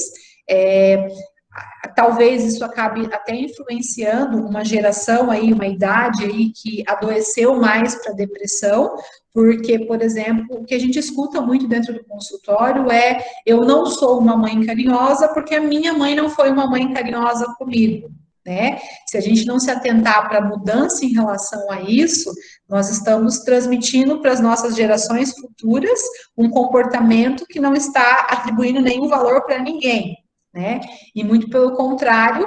Talvez isso acabe até influenciando uma geração aí, uma idade aí que adoeceu mais para depressão, porque, por exemplo, o que a gente escuta muito dentro do consultório é: eu não sou uma mãe carinhosa porque a minha mãe não foi uma mãe carinhosa comigo, né? Se a gente não se atentar para a mudança em relação a isso, nós estamos transmitindo para as nossas gerações futuras um comportamento que não está atribuindo nenhum valor para ninguém, né? E muito pelo contrário,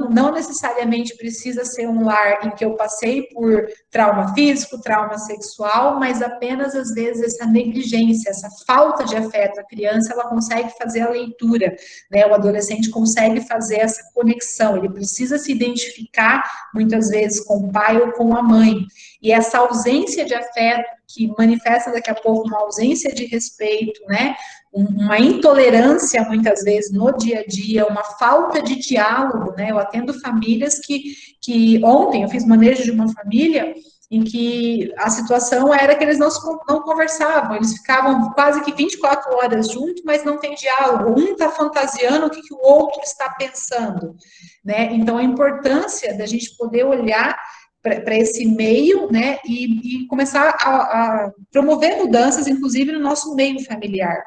não necessariamente precisa ser um lar em que eu passei por trauma físico, trauma sexual, mas apenas, às vezes, essa negligência, essa falta de afeto. A criança, ela consegue fazer a leitura, né? O adolescente consegue fazer essa conexão, ele precisa se identificar, muitas vezes, com o pai ou com a mãe. E essa ausência de afeto, que manifesta daqui a pouco uma ausência de respeito, né? Uma intolerância, muitas vezes, no dia a dia, uma falta de diálogo, né? Eu atendo famílias que ontem eu fiz manejo de uma família em que a situação era que eles não conversavam, eles ficavam quase que 24 horas juntos, mas não tem diálogo, um está fantasiando o que o outro está pensando, né? Então, a importância da gente poder olhar para esse meio, né, e começar a promover mudanças, inclusive, no nosso meio familiar.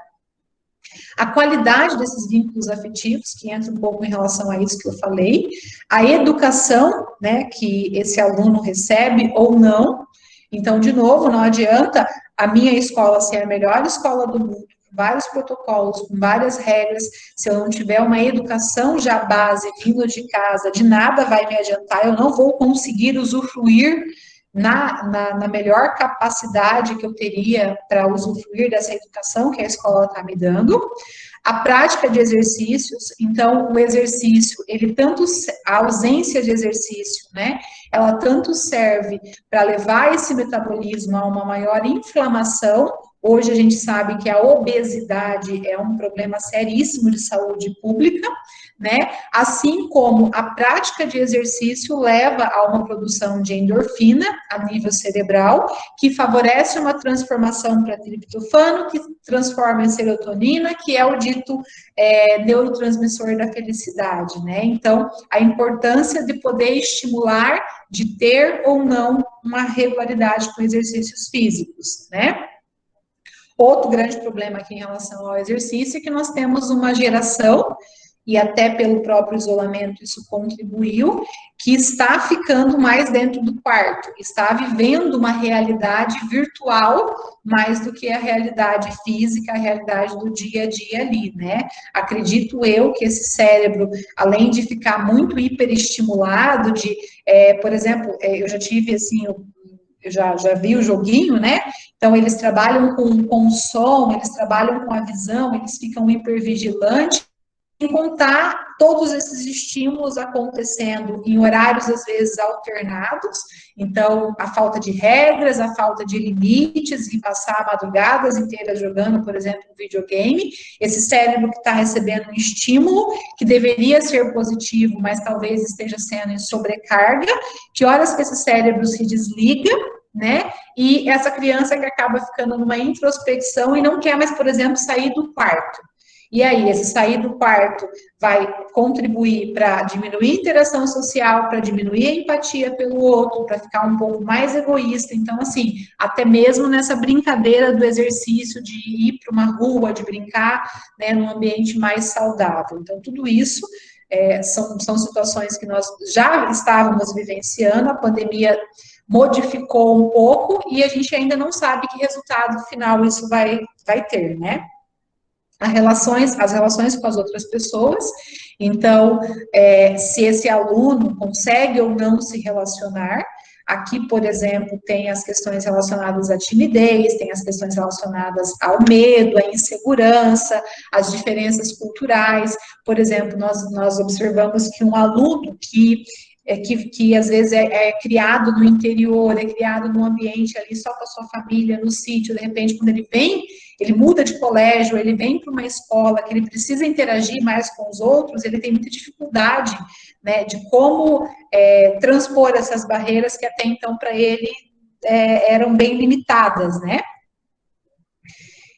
A qualidade desses vínculos afetivos, que entra um pouco em relação a isso que eu falei, a educação, né, que esse aluno recebe ou não. Então, de novo, não adianta a minha escola ser a melhor escola do mundo, com vários protocolos, com várias regras, se eu não tiver uma educação já base vindo de casa, de nada vai me adiantar, eu não vou conseguir usufruir na melhor capacidade que eu teria para usufruir dessa educação que a escola está me dando. A prática de exercícios, então, o exercício, ele tanto, a ausência de exercício, né, ela tanto serve para levar esse metabolismo a uma maior inflamação. Hoje a gente sabe que a obesidade é um problema seríssimo de saúde pública, né? Assim como a prática de exercício leva a uma produção de endorfina a nível cerebral, que favorece uma transformação para triptofano, que transforma em serotonina, que é o dito neurotransmissor da felicidade, né? Então, a importância de poder estimular, de ter ou não uma regularidade com exercícios físicos, né? Outro grande problema aqui em relação ao exercício é que nós temos uma geração, e até pelo próprio isolamento isso contribuiu, que está ficando mais dentro do quarto, está vivendo uma realidade virtual mais do que a realidade física, a realidade do dia a dia ali, né? Acredito eu que esse cérebro, além de ficar muito hiperestimulado, por exemplo, eu já tive assim, eu já vi o joguinho, né? Então, eles trabalham com o som, eles trabalham com a visão, eles ficam hipervigilantes, sem contar todos esses estímulos acontecendo em horários, às vezes, alternados. Então, a falta de regras, a falta de limites, em passar madrugadas inteiras jogando, por exemplo, um videogame. Esse cérebro que está recebendo um estímulo que deveria ser positivo, mas talvez esteja sendo em sobrecarga. Que horas que esse cérebro se desliga, né? E essa criança que acaba ficando numa introspecção e não quer mais, por exemplo, sair do quarto. E aí, esse sair do quarto vai contribuir para diminuir a interação social, para diminuir a empatia pelo outro, para ficar um pouco mais egoísta. Então, assim, até mesmo nessa brincadeira do exercício de ir para uma rua, de brincar, né, num ambiente mais saudável. Então, tudo isso são situações que nós já estávamos vivenciando, a pandemia modificou um pouco e a gente ainda não sabe que resultado final isso vai ter, né? As relações com as outras pessoas. Então, se esse aluno consegue ou não se relacionar, aqui, por exemplo, tem as questões relacionadas à timidez, tem as questões relacionadas ao medo, à insegurança, às diferenças culturais. Por exemplo, nós observamos que um aluno que às vezes é criado no interior, é criado num ambiente ali só com a sua família, no sítio, de repente, quando ele vem, ele muda de colégio, ele vem para uma escola que ele precisa interagir mais com os outros, ele tem muita dificuldade, né, de como transpor essas barreiras que até então para ele eram bem limitadas, né?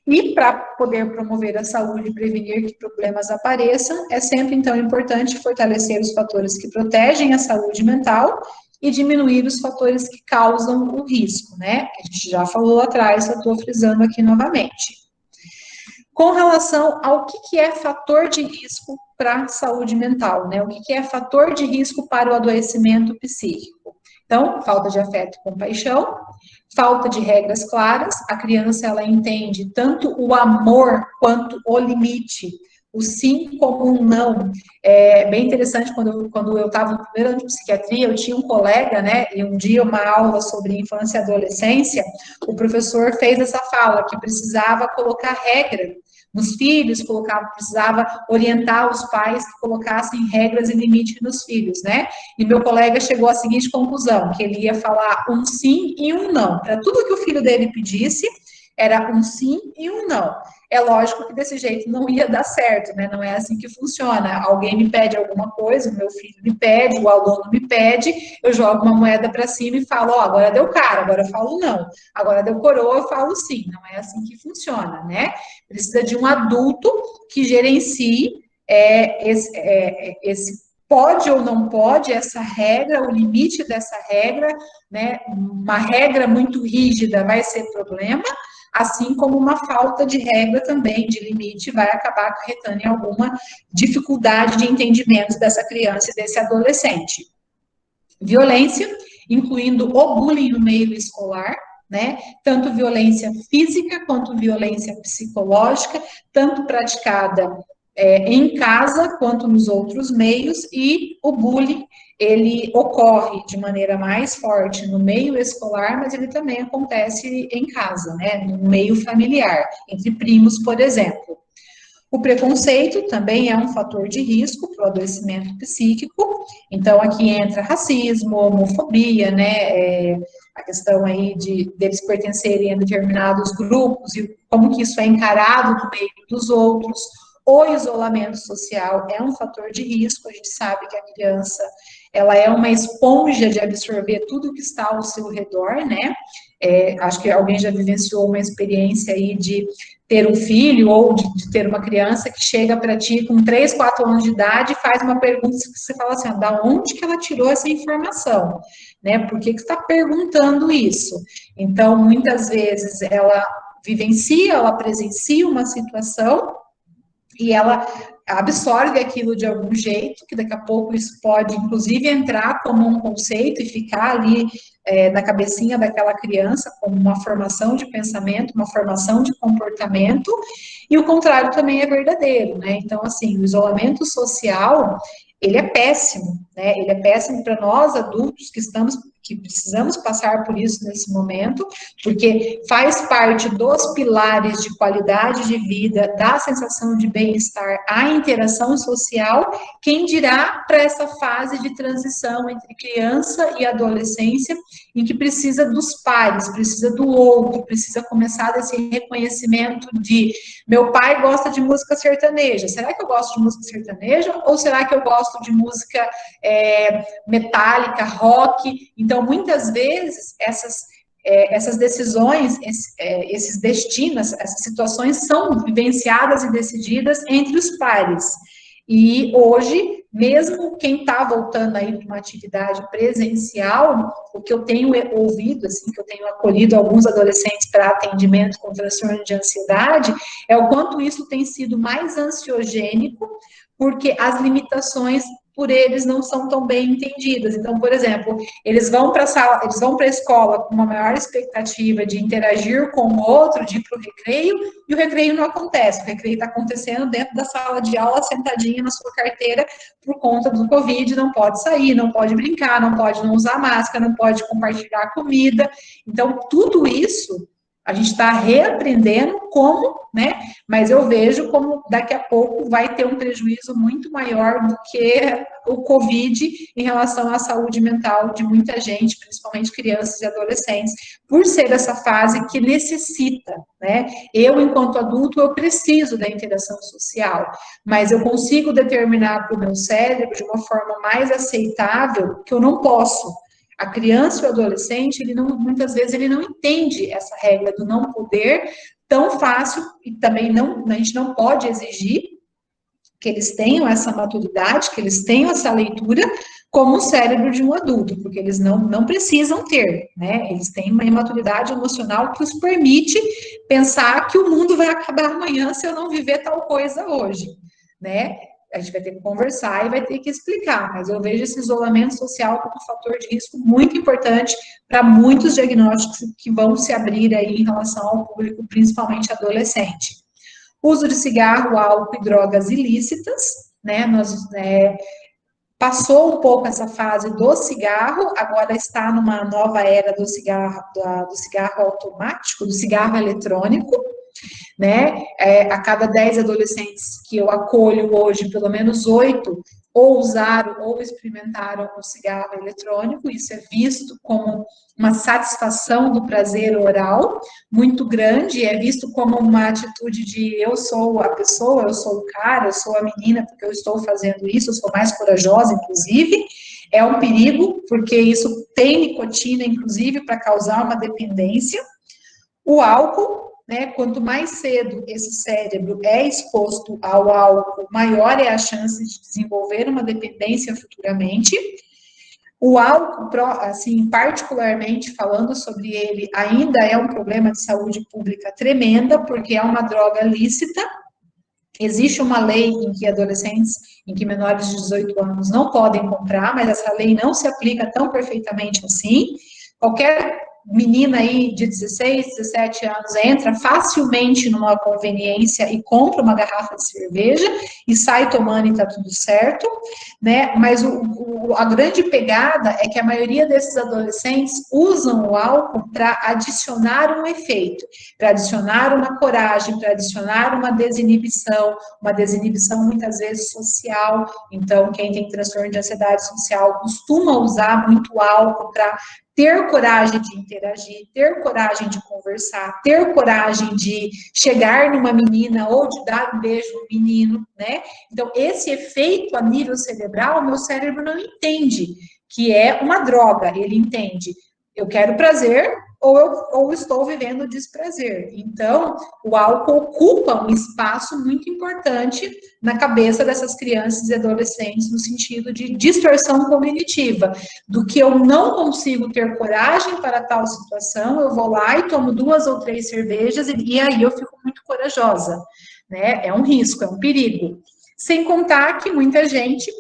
E para poder promover a saúde e prevenir que problemas apareçam, é sempre, então, importante fortalecer os fatores que protegem a saúde mental e diminuir os fatores que causam o risco, né? A gente já falou lá atrás, eu estou frisando aqui novamente. Com relação ao que é fator de risco para a saúde mental, né? O que é fator de risco para o adoecimento psíquico? Então, falta de afeto e compaixão, falta de regras claras, a criança ela entende tanto o amor quanto o limite, o sim como um não. É bem interessante, quando eu estava no primeiro ano de psiquiatria, eu tinha um colega, né, e um dia uma aula sobre infância e adolescência, o professor fez essa fala, que precisava colocar regra nos filhos, precisava orientar os pais que colocassem regras e limite nos filhos, né? E meu colega chegou à seguinte conclusão, que ele ia falar um sim e um não. Para tudo que o filho dele pedisse, era um sim e um não. É lógico que desse jeito não ia dar certo, né? Não é assim que funciona. Alguém me pede alguma coisa, o meu filho me pede, o aluno me pede, eu jogo uma moeda para cima e falo, ó, agora deu cara, agora eu falo não. Agora deu coroa, eu falo sim. Não é assim que funciona, né? Precisa de um adulto que gerencie esse pode ou não pode, essa regra, o limite dessa regra, né? Uma regra muito rígida vai ser problema, assim como uma falta de regra também, de limite, vai acabar acarretando em alguma dificuldade de entendimento dessa criança e desse adolescente. Violência, incluindo o bullying no meio escolar, né? Tanto violência física quanto violência psicológica, tanto praticada em casa quanto nos outros meios, e o bullying, ele ocorre de maneira mais forte no meio escolar, mas ele também acontece em casa, né? No meio familiar, entre primos, por exemplo. O preconceito também é um fator de risco para o adoecimento psíquico, então aqui entra racismo, homofobia, né, a questão aí deles pertencerem a determinados grupos e como que isso é encarado no meio dos outros. O isolamento social é um fator de risco, a gente sabe que a criança, ela é uma esponja de absorver tudo que está ao seu redor, né, acho que alguém já vivenciou uma experiência aí de ter um filho ou de ter uma criança que chega para ti com 3, 4 anos de idade e faz uma pergunta que você fala assim, da onde que ela tirou essa informação, né? Por que está perguntando isso? Então, muitas vezes ela vivencia, ela presencia uma situação e ela absorve aquilo de algum jeito, que daqui a pouco isso pode, inclusive, entrar como um conceito e ficar ali na cabecinha daquela criança como uma formação de pensamento, uma formação de comportamento, e o contrário também é verdadeiro, né? Então, assim, o isolamento social, ele é péssimo, né? Ele é péssimo para nós, adultos, que precisamos passar por isso nesse momento, porque faz parte dos pilares de qualidade de vida, da sensação de bem-estar, a interação social, quem dirá para essa fase de transição entre criança e adolescência, em que precisa dos pares, precisa do outro, precisa começar desse reconhecimento de meu pai gosta de música sertaneja, será que eu gosto de música sertaneja ou será que eu gosto de música metálica, rock? Então, muitas vezes, essas decisões, esses destinos, essas situações são vivenciadas e decididas entre os pares. E hoje, mesmo quem está voltando aí para uma atividade presencial, o que eu tenho ouvido, assim, que eu tenho acolhido alguns adolescentes para atendimento com transtorno de ansiedade, é o quanto isso tem sido mais ansiogênico, porque as limitações por eles não são tão bem entendidas. Então, por exemplo, eles vão para a sala, eles vão para a escola com uma maior expectativa de interagir com o outro, de ir para o recreio, e o recreio não acontece. O recreio está acontecendo dentro da sala de aula, sentadinha na sua carteira, por conta do Covid, não pode sair, não pode brincar, não pode não usar máscara, não pode compartilhar comida. Então, tudo isso a gente está reaprendendo como, né? Mas eu vejo como daqui a pouco vai ter um prejuízo muito maior do que o Covid em relação à saúde mental de muita gente, principalmente crianças e adolescentes, por ser essa fase que necessita, né? Eu, enquanto adulto, eu preciso da interação social, mas eu consigo determinar para o meu cérebro de uma forma mais aceitável que eu não posso. A criança e o adolescente, muitas vezes, ele não entende essa regra do não poder tão fácil, e também a gente não pode exigir que eles tenham essa maturidade, que eles tenham essa leitura, como o cérebro de um adulto, porque eles não precisam ter, né? Eles têm uma imaturidade emocional que os permite pensar que o mundo vai acabar amanhã se eu não viver tal coisa hoje, né? A gente vai ter que conversar e vai ter que explicar, mas eu vejo esse isolamento social como um fator de risco muito importante para muitos diagnósticos que vão se abrir aí em relação ao público, principalmente adolescente. Uso de cigarro, álcool e drogas ilícitas, né? Passou um pouco essa fase do cigarro, agora está numa nova era do cigarro automático, do cigarro eletrônico, né? A cada 10 adolescentes que eu acolho hoje, pelo menos 8 ou usaram ou experimentaram o cigarro eletrônico. Isso é visto como uma satisfação do prazer oral muito grande, é visto como uma atitude de eu sou a pessoa, eu sou o cara, eu sou a menina porque eu estou fazendo isso, eu sou mais corajosa, inclusive. É um perigo, porque isso tem nicotina, inclusive, para causar uma dependência. O álcool, né, quanto mais cedo esse cérebro é exposto ao álcool, maior é a chance de desenvolver uma dependência futuramente. O álcool, assim, particularmente falando sobre ele, ainda é um problema de saúde pública tremenda, porque é uma droga lícita. Existe uma lei em que adolescentes, em que menores de 18 anos não podem comprar, mas essa lei não se aplica tão perfeitamente assim. Qualquer menina aí de 16, 17 anos entra facilmente numa conveniência e compra uma garrafa de cerveja e sai tomando e tá tudo certo, né? Mas a grande pegada é que a maioria desses adolescentes usam o álcool para adicionar um efeito, para adicionar uma coragem, para adicionar uma desinibição muitas vezes social. Então, quem tem transtorno de ansiedade social costuma usar muito álcool para ter coragem de interagir, ter coragem de conversar, ter coragem de chegar numa menina ou de dar um beijo no menino, né? Então, esse efeito a nível cerebral, o meu cérebro não entende que é uma droga, ele entende, eu quero prazer ou estou vivendo desprazer. Então, o álcool ocupa um espaço muito importante na cabeça dessas crianças e adolescentes no sentido de distorção cognitiva, do que eu não consigo ter coragem para tal situação, eu vou lá e tomo 2 ou 3 cervejas e aí eu fico muito corajosa, né? É um risco, é um perigo. Sem contar que muita gente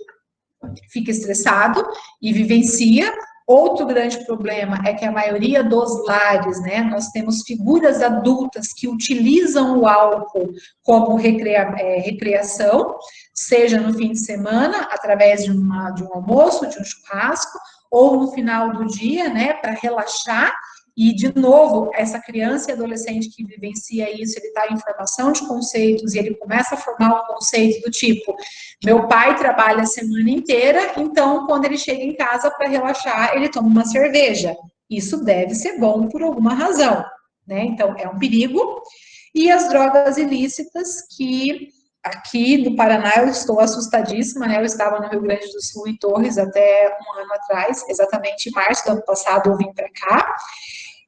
fica estressado e vivencia. Outro grande problema é que a maioria dos lares, né, nós temos figuras adultas que utilizam o álcool como recreação, seja no fim de semana, através de um almoço, de um churrasco, ou no final do dia, né, para relaxar. E, de novo, essa criança e adolescente que vivencia isso, ele está em formação de conceitos e ele começa a formar um conceito do tipo, meu pai trabalha a semana inteira, então, quando ele chega em casa para relaxar, ele toma uma cerveja. Isso deve ser bom por alguma razão, né? Então, é um perigo. E as drogas ilícitas, que aqui no Paraná eu estou assustadíssima, né? Eu estava no Rio Grande do Sul, em Torres, até um ano atrás, exatamente em março do ano passado eu vim para cá.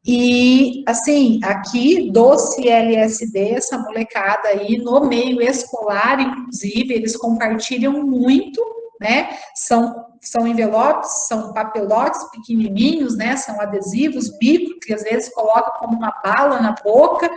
E, assim, aqui, doce LSD, essa molecada aí, no meio escolar, inclusive, eles compartilham muito, né? São envelopes, são papelotes pequenininhos, né? São adesivos, bico, que às vezes colocam como uma bala na boca.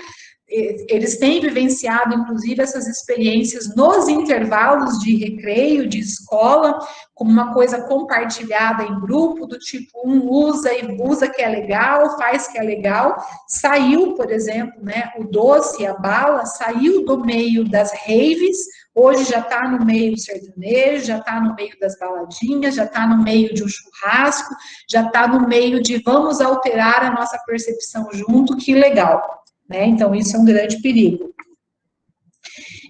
Eles têm vivenciado, inclusive, essas experiências nos intervalos de recreio, de escola, como uma coisa compartilhada em grupo, do tipo, um usa e usa que é legal, faz que é legal. Saiu, por exemplo, né, o doce, a bala, saiu do meio das raves, hoje já está no meio sertanejo, já está no meio das baladinhas, já está no meio de um churrasco, já está no meio de vamos alterar a nossa percepção junto, que legal. Né? Então, isso é um grande perigo.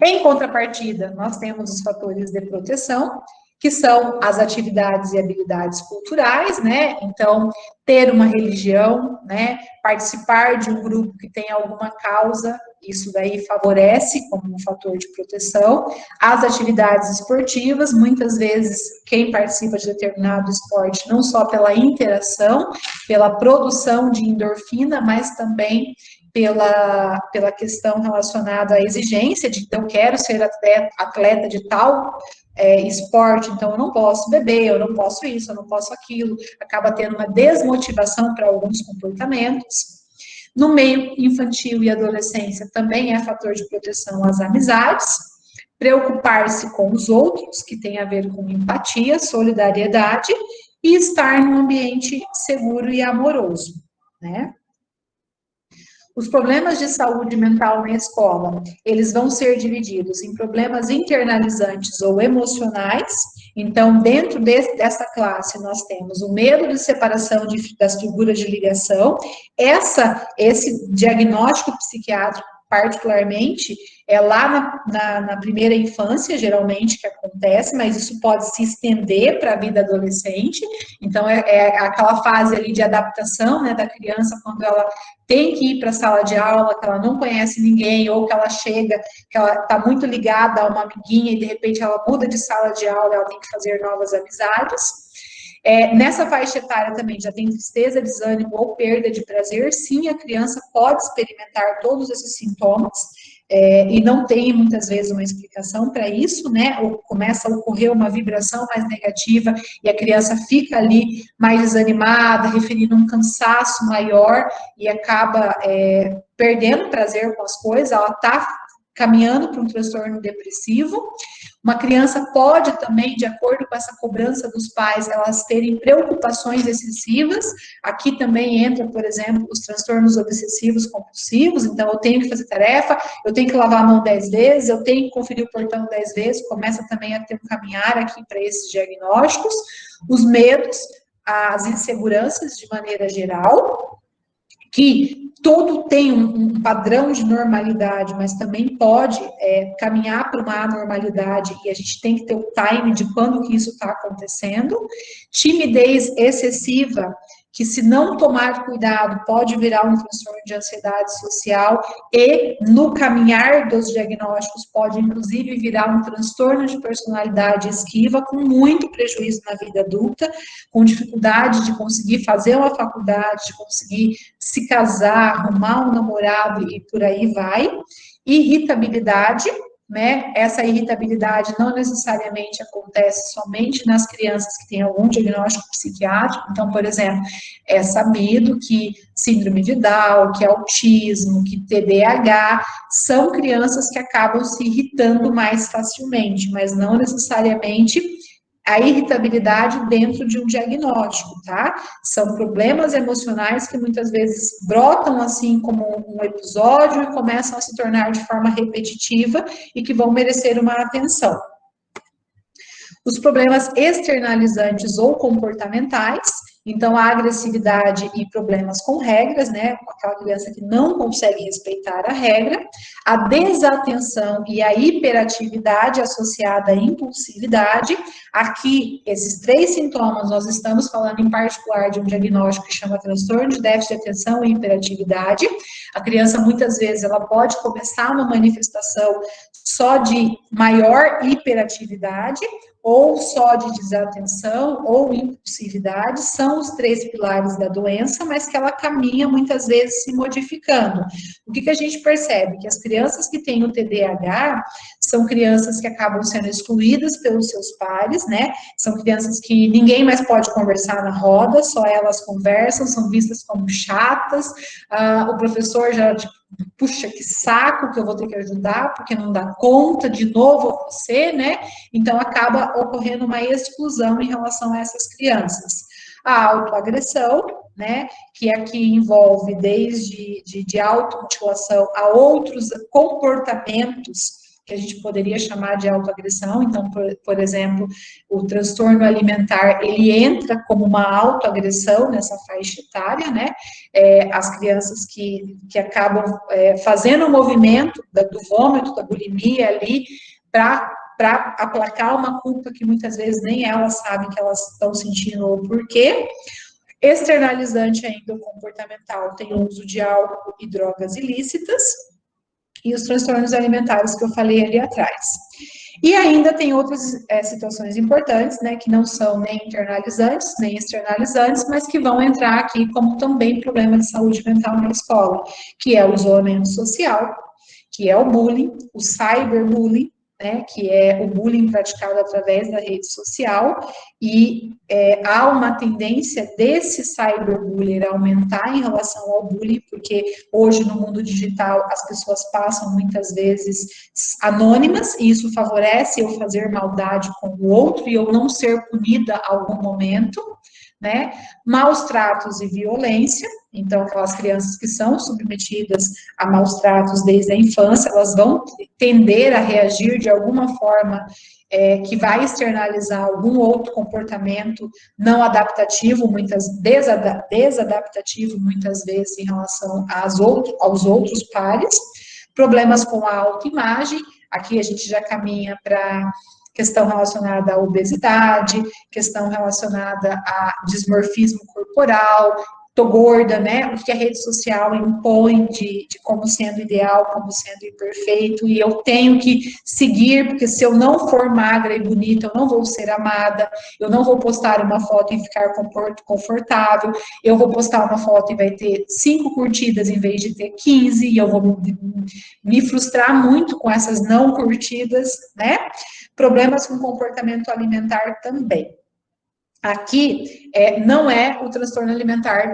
Em contrapartida, nós temos os fatores de proteção, que são as atividades e habilidades culturais, né? Então, ter uma religião, né? Participar de um grupo que tem alguma causa, isso daí favorece como um fator de proteção. As atividades esportivas, muitas vezes, quem participa de determinado esporte, não só pela interação, pela produção de endorfina, mas também pela questão relacionada à exigência de eu quero ser atleta de tal esporte, então eu não posso beber, eu não posso isso, eu não posso aquilo, acaba tendo uma desmotivação para alguns comportamentos. No meio infantil e adolescência também é fator de proteção às amizades, preocupar-se com os outros, que tem a ver com empatia, solidariedade, e estar num ambiente seguro e amoroso, né? Os problemas de saúde mental na escola, eles vão ser divididos em problemas internalizantes ou emocionais. Então, dentro dessa classe, nós temos o medo de separação das figuras de ligação. Esse diagnóstico psiquiátrico, particularmente, é lá na primeira infância, geralmente, que acontece, mas isso pode se estender para a vida adolescente. Então, é aquela fase ali de adaptação, né, da criança, quando ela tem que ir para a sala de aula, que ela não conhece ninguém, ou que ela chega, que ela está muito ligada a uma amiguinha e, de repente, ela muda de sala de aula, ela tem que fazer novas amizades. Nessa faixa etária também já tem tristeza, desânimo ou perda de prazer. Sim, a criança pode experimentar todos esses sintomas e não tem muitas vezes uma explicação para isso, né? Ou começa a ocorrer uma vibração mais negativa e a criança fica ali mais desanimada, referindo um cansaço maior e acaba perdendo prazer com as coisas. Ela está caminhando para um transtorno depressivo. Uma criança pode também, de acordo com essa cobrança dos pais, elas terem preocupações excessivas. Aqui também entra, por exemplo, os transtornos obsessivos compulsivos. Então, eu tenho que fazer tarefa, eu tenho que lavar a mão 10 vezes, eu tenho que conferir o portão 10 vezes. Começa também a ter um caminhar aqui para esses diagnósticos. Os medos, as inseguranças de maneira geral, que todo tem um padrão de normalidade, mas também pode caminhar para uma anormalidade, e a gente tem que ter o time de quando que isso está acontecendo. Timidez excessiva, que se não tomar cuidado, pode virar um transtorno de ansiedade social, e no caminhar dos diagnósticos pode, inclusive, virar um transtorno de personalidade esquiva, com muito prejuízo na vida adulta, com dificuldade de conseguir fazer uma faculdade, de conseguir se casar, arrumar um namorado e por aí vai. Irritabilidade, né? Essa irritabilidade não necessariamente acontece somente nas crianças que têm algum diagnóstico psiquiátrico. Então, por exemplo, é sabido que síndrome de Down, que autismo, que TDAH, são crianças que acabam se irritando mais facilmente, mas não necessariamente a irritabilidade dentro de um diagnóstico, tá? São problemas emocionais que muitas vezes brotam assim como um episódio e começam a se tornar de forma repetitiva e que vão merecer uma atenção. Os problemas externalizantes ou comportamentais, então a agressividade e problemas com regras, né? Aquela criança que não consegue respeitar a regra, a desatenção e a hiperatividade associada à impulsividade. Aqui, esses 3 sintomas, nós estamos falando em particular de um diagnóstico que chama transtorno de déficit de atenção e hiperatividade. A criança, muitas vezes, ela pode começar uma manifestação só de maior hiperatividade, ou só de desatenção, ou impulsividade, são os 3 pilares da doença, mas que ela caminha muitas vezes se modificando. O que a gente percebe? Que as crianças que têm o TDAH são crianças que acabam sendo excluídas pelos seus pares, né? São crianças que ninguém mais pode conversar na roda, só elas conversam, são vistas como chatas, o professor já puxa, que saco que eu vou ter que ajudar, porque não dá conta, de novo você, né? Então, acaba ocorrendo uma exclusão em relação a essas crianças. A autoagressão, né, que aqui envolve desde de automutilação a outros comportamentos que a gente poderia chamar de autoagressão. Então, por exemplo, o transtorno alimentar, ele entra como uma autoagressão nessa faixa etária, né? As crianças que acabam fazendo o movimento do vômito, da bulimia ali, para aplacar uma culpa que muitas vezes nem elas sabem que elas estão sentindo ou por quê. Externalizante ainda o comportamental, tem o uso de álcool e drogas ilícitas, e os transtornos alimentares que eu falei ali atrás. E ainda tem outras situações importantes, né, que não são nem internalizantes, nem externalizantes, mas que vão entrar aqui como também problema de saúde mental na escola, que é o isolamento social, que é o bullying, o cyberbullying, né, que é o bullying praticado através da rede social, e há uma tendência desse cyberbullying aumentar em relação ao bullying, porque hoje no mundo digital as pessoas passam muitas vezes anônimas, e isso favorece eu fazer maldade com o outro e eu não ser punida a algum momento, né? Maus tratos e violência. Então, aquelas crianças que são submetidas a maus tratos desde a infância, elas vão tender a reagir de alguma forma que vai externalizar algum outro comportamento não adaptativo, desadaptativo, muitas vezes, em relação aos outros pares. Problemas com a autoimagem, aqui a gente já caminha para questão relacionada à obesidade, questão relacionada a dismorfismo corporal, tô gorda, né? O que a rede social impõe de como sendo ideal, como sendo imperfeito, e eu tenho que seguir, porque se eu não for magra e bonita, eu não vou ser amada, eu não vou postar uma foto e ficar confortável, eu vou postar uma foto e vai ter 5 curtidas em vez de ter 15, e eu vou me frustrar muito com essas não curtidas, né? Problemas com comportamento alimentar também. Aqui não é o transtorno alimentar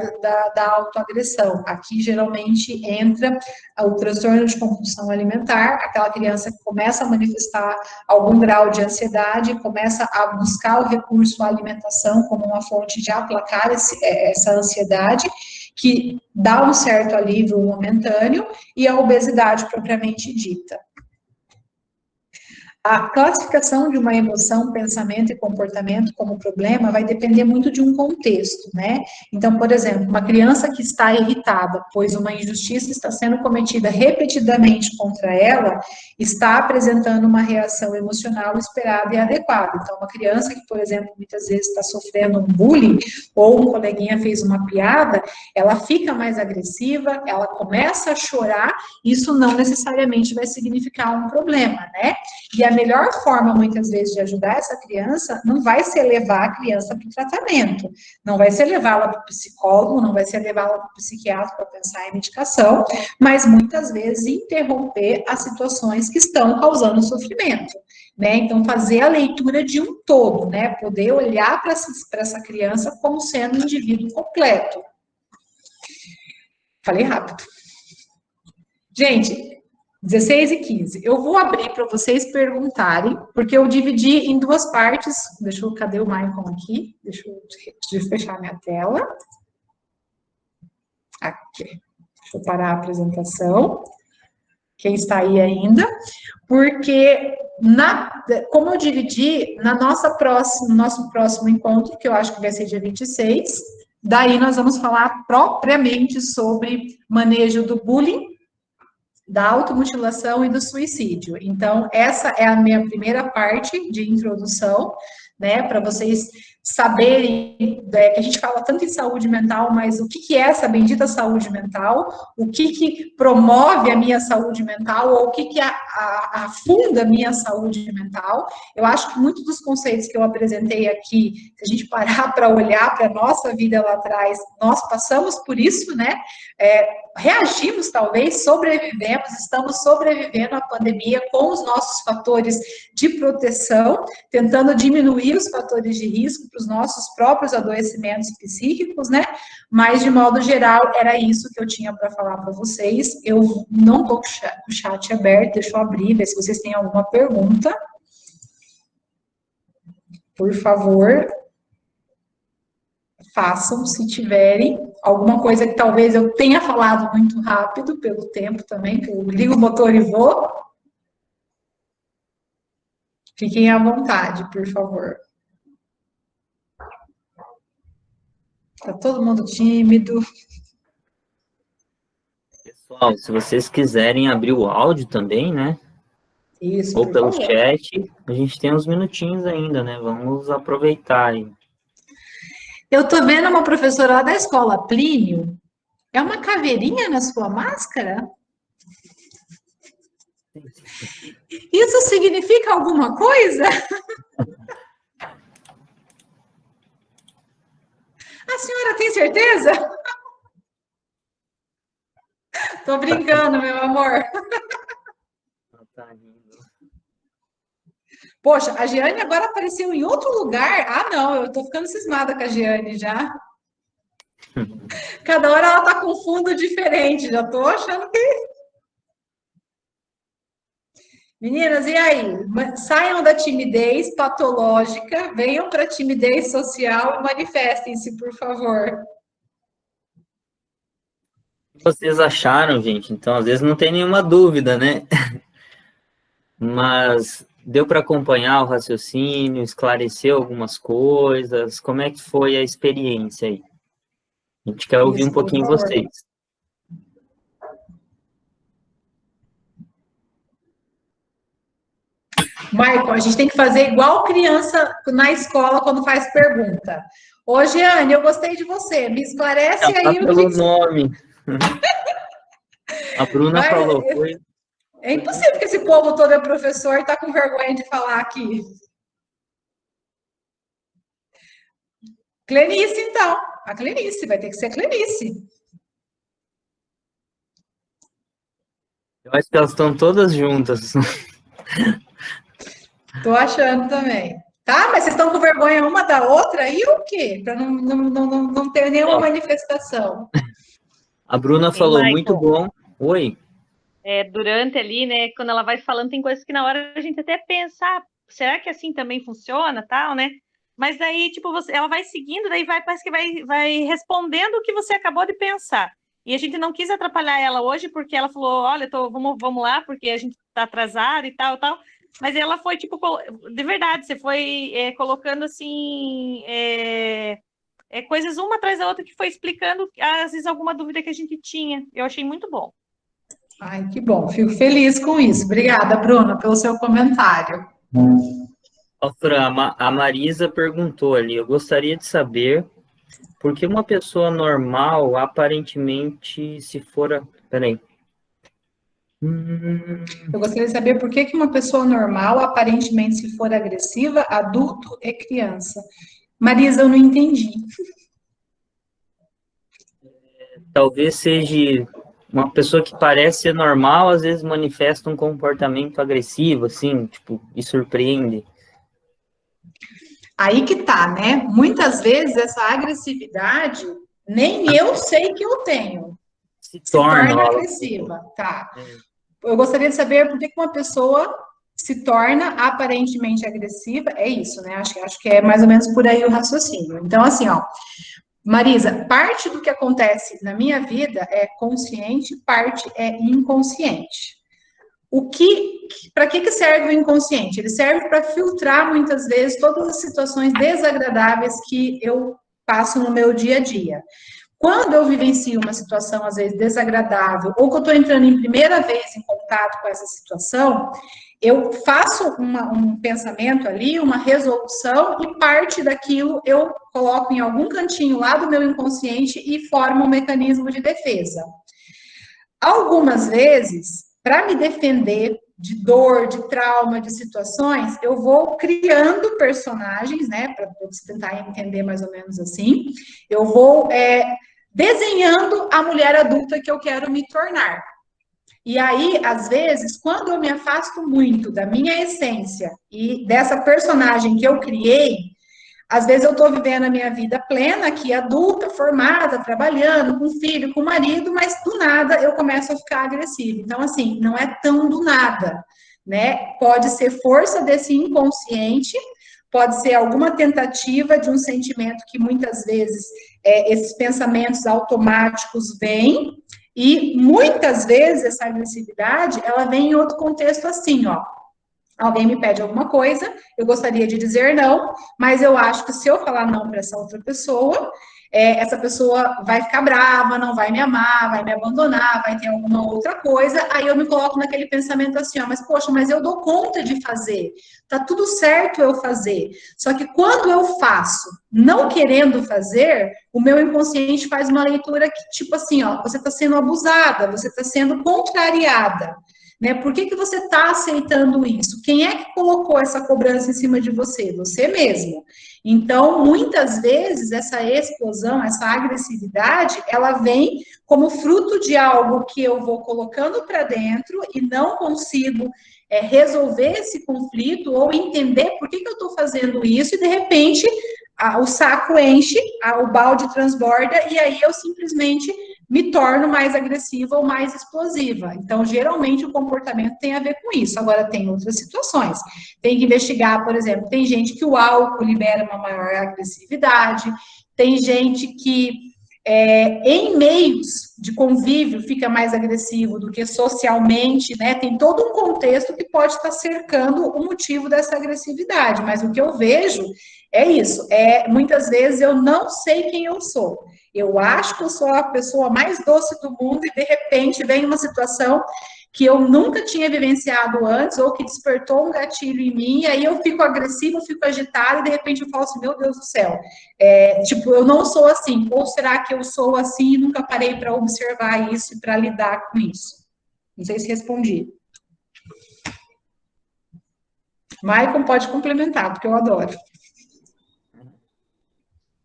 da autoagressão. Aqui geralmente entra o transtorno de compulsão alimentar, aquela criança que começa a manifestar algum grau de ansiedade, começa a buscar o recurso à alimentação como uma fonte de aplacar essa ansiedade, que dá um certo alívio momentâneo, e a obesidade propriamente dita. A classificação de uma emoção, pensamento e comportamento como problema vai depender muito de um contexto, né? Então, por exemplo, uma criança que está irritada, pois uma injustiça está sendo cometida repetidamente contra ela, está apresentando uma reação emocional esperada e adequada. Então, uma criança que, por exemplo, muitas vezes está sofrendo um bullying, ou um coleguinha fez uma piada, ela fica mais agressiva, ela começa a chorar, isso não necessariamente vai significar um problema, né? E a melhor forma, muitas vezes, de ajudar essa criança não vai ser levar a criança para o tratamento, não vai ser levá-la para o psicólogo, não vai ser levá-la para o psiquiatra para pensar em medicação, mas muitas vezes interromper as situações que estão causando sofrimento, né? Então, fazer a leitura de um todo, né? Poder olhar para essa criança como sendo um indivíduo completo. Falei rápido. Gente, 16 e 15. Eu vou abrir para vocês perguntarem, porque eu dividi em duas partes. Cadê o Maicon aqui? Deixa eu fechar minha tela. Aqui. Deixa eu parar a apresentação. Quem está aí ainda? Porque, como eu dividi, no nosso próximo encontro, que eu acho que vai ser dia 26, daí nós vamos falar propriamente sobre manejo do bullying, da automutilação e do suicídio. Então, essa é a minha primeira parte de introdução, né, para vocês saberem que a gente fala tanto em saúde mental, mas o que é essa bendita saúde mental, o que promove a minha saúde mental, ou o que afunda a minha saúde mental. Eu acho que muitos dos conceitos que eu apresentei aqui, se a gente parar para olhar para a nossa vida lá atrás, nós passamos por isso, né? Reagimos, talvez, sobrevivemos, estamos sobrevivendo à pandemia com os nossos fatores de proteção, tentando diminuir os fatores de risco para os nossos próprios adoecimentos psíquicos, né? Mas, de modo geral, era isso que eu tinha para falar para vocês. Eu não estou com o chat aberto, deixa eu abrir, ver se vocês têm alguma pergunta. Por favor, façam, se tiverem alguma coisa que talvez eu tenha falado muito rápido, pelo tempo também, que eu ligo o motor e vou. Fiquem à vontade, por favor. Tá todo mundo tímido. Pessoal, se vocês quiserem abrir o áudio também, né? Isso, ou por pelo favor. chat, a gente tem uns minutinhos ainda, né? Vamos aproveitar aí. Eu tô vendo uma professora lá da escola, Plínio. É uma caveirinha na sua máscara? Isso significa alguma coisa? A senhora tem certeza? Tô brincando, meu amor. Tá rindo. Poxa, a Giane agora apareceu em outro lugar. Ah, não, eu tô ficando cismada com a Giane já. Cada hora ela tá com fundo diferente. Já tô achando que. Meninas, e aí? Saiam da timidez patológica, venham para a timidez social e manifestem-se, por favor. O que vocês acharam, gente? Então, às vezes não tem nenhuma dúvida, né? Mas deu para acompanhar o raciocínio, esclareceu algumas coisas. Como é que foi a experiência aí? A gente quer ouvir um pouquinho vocês. Michael, a gente tem que fazer igual criança na escola quando faz pergunta. Ô, Giane, eu gostei de você. Me esclarece aí o pelo que... nome. A Bruna falou, foi... É impossível que esse povo todo é professor e está com vergonha de falar aqui. Clenice, então. A Clenice, vai ter que ser Clenice. Eu acho que elas estão todas juntas. Tô achando também. Tá? Mas vocês estão com vergonha uma da outra e o quê? Para não ter nenhuma manifestação. A Bruna falou, muito bom. Oi. Durante ali, né, quando ela vai falando, tem coisas que na hora a gente até pensa, será que assim também funciona, tal, né? Mas daí, tipo, ela vai seguindo, daí parece que vai respondendo o que você acabou de pensar. E a gente não quis atrapalhar ela hoje, porque ela falou, olha, vamos lá, porque a gente tá atrasado e tal. Mas ela foi, tipo, de verdade, você foi colocando, assim, coisas uma atrás da outra, que foi explicando, às vezes, alguma dúvida que a gente tinha. Eu achei muito bom. Ai, que bom, fico feliz com isso. Obrigada, Bruna, pelo seu comentário. Fran, a Marisa perguntou ali, eu gostaria de saber por que uma pessoa normal, aparentemente, se for... Peraí. Eu gostaria de saber por que uma pessoa normal, aparentemente, se for agressiva, adulto e criança. Marisa, eu não entendi. Talvez seja uma pessoa que parece ser normal, às vezes manifesta um comportamento agressivo, assim, tipo, e surpreende. Aí que tá, né? Muitas vezes essa agressividade, nem eu sei que eu tenho. Se torna agressiva, tá? Eu gostaria de saber por que uma pessoa se torna aparentemente agressiva. É isso, né? Acho que é mais ou menos por aí o raciocínio. Então, assim, ó, Marisa, parte do que acontece na minha vida é consciente, parte é inconsciente. Para que serve o inconsciente? Ele serve para filtrar muitas vezes todas as situações desagradáveis que eu passo no meu dia a dia. Quando eu vivencio uma situação, às vezes, desagradável, ou que eu estou entrando em primeira vez em contato com essa situação, eu faço um pensamento ali, uma resolução, e parte daquilo eu coloco em algum cantinho lá do meu inconsciente e formo um mecanismo de defesa. Algumas vezes, para me defender de dor, de trauma, de situações, eu vou criando personagens, né, para você tentar entender mais ou menos assim, eu vou desenhando a mulher adulta que eu quero me tornar. E aí, às vezes, quando eu me afasto muito da minha essência e dessa personagem que eu criei, às vezes eu estou vivendo a minha vida plena aqui, adulta, formada, trabalhando, com filho, com marido, mas do nada eu começo a ficar agressiva. Então, assim, não é tão do nada, né? Pode ser força desse inconsciente, pode ser alguma tentativa de um sentimento que muitas vezes esses pensamentos automáticos vêm, e muitas vezes essa agressividade, ela vem em outro contexto assim, ó. Alguém me pede alguma coisa, eu gostaria de dizer não, mas eu acho que se eu falar não para essa outra pessoa, essa pessoa vai ficar brava, não vai me amar, vai me abandonar, vai ter alguma outra coisa, aí eu me coloco naquele pensamento assim, ó, mas poxa, mas eu dou conta de fazer, tá tudo certo eu fazer, só que quando eu faço, não querendo fazer, o meu inconsciente faz uma leitura que, tipo assim, ó, você está sendo abusada, você está sendo contrariada, né? Por que você está aceitando isso? Quem é que colocou essa cobrança em cima de você? Você mesmo. Então, muitas vezes, essa explosão, essa agressividade, ela vem como fruto de algo que eu vou colocando para dentro e não consigo resolver esse conflito ou entender por que eu estou fazendo isso e, de repente, o saco enche, o balde transborda e aí eu simplesmente me torno mais agressiva ou mais explosiva. Então, geralmente, o comportamento tem a ver com isso. Agora, tem outras situações. Tem que investigar, por exemplo, tem gente que o álcool libera uma maior agressividade, tem gente que, em meios de convívio, fica mais agressivo do que socialmente, né? Tem todo um contexto que pode estar cercando o motivo dessa agressividade, mas o que eu vejo é isso, muitas vezes eu não sei quem eu sou. Eu acho que eu sou a pessoa mais doce do mundo e, de repente, vem uma situação que eu nunca tinha vivenciado antes ou que despertou um gatilho em mim, e aí eu fico agressiva, eu fico agitada e, de repente, eu falo assim, meu Deus do céu, tipo, eu não sou assim. Ou será que eu sou assim e nunca parei para observar isso e para lidar com isso? Não sei se respondi. Maicon pode complementar, porque eu adoro.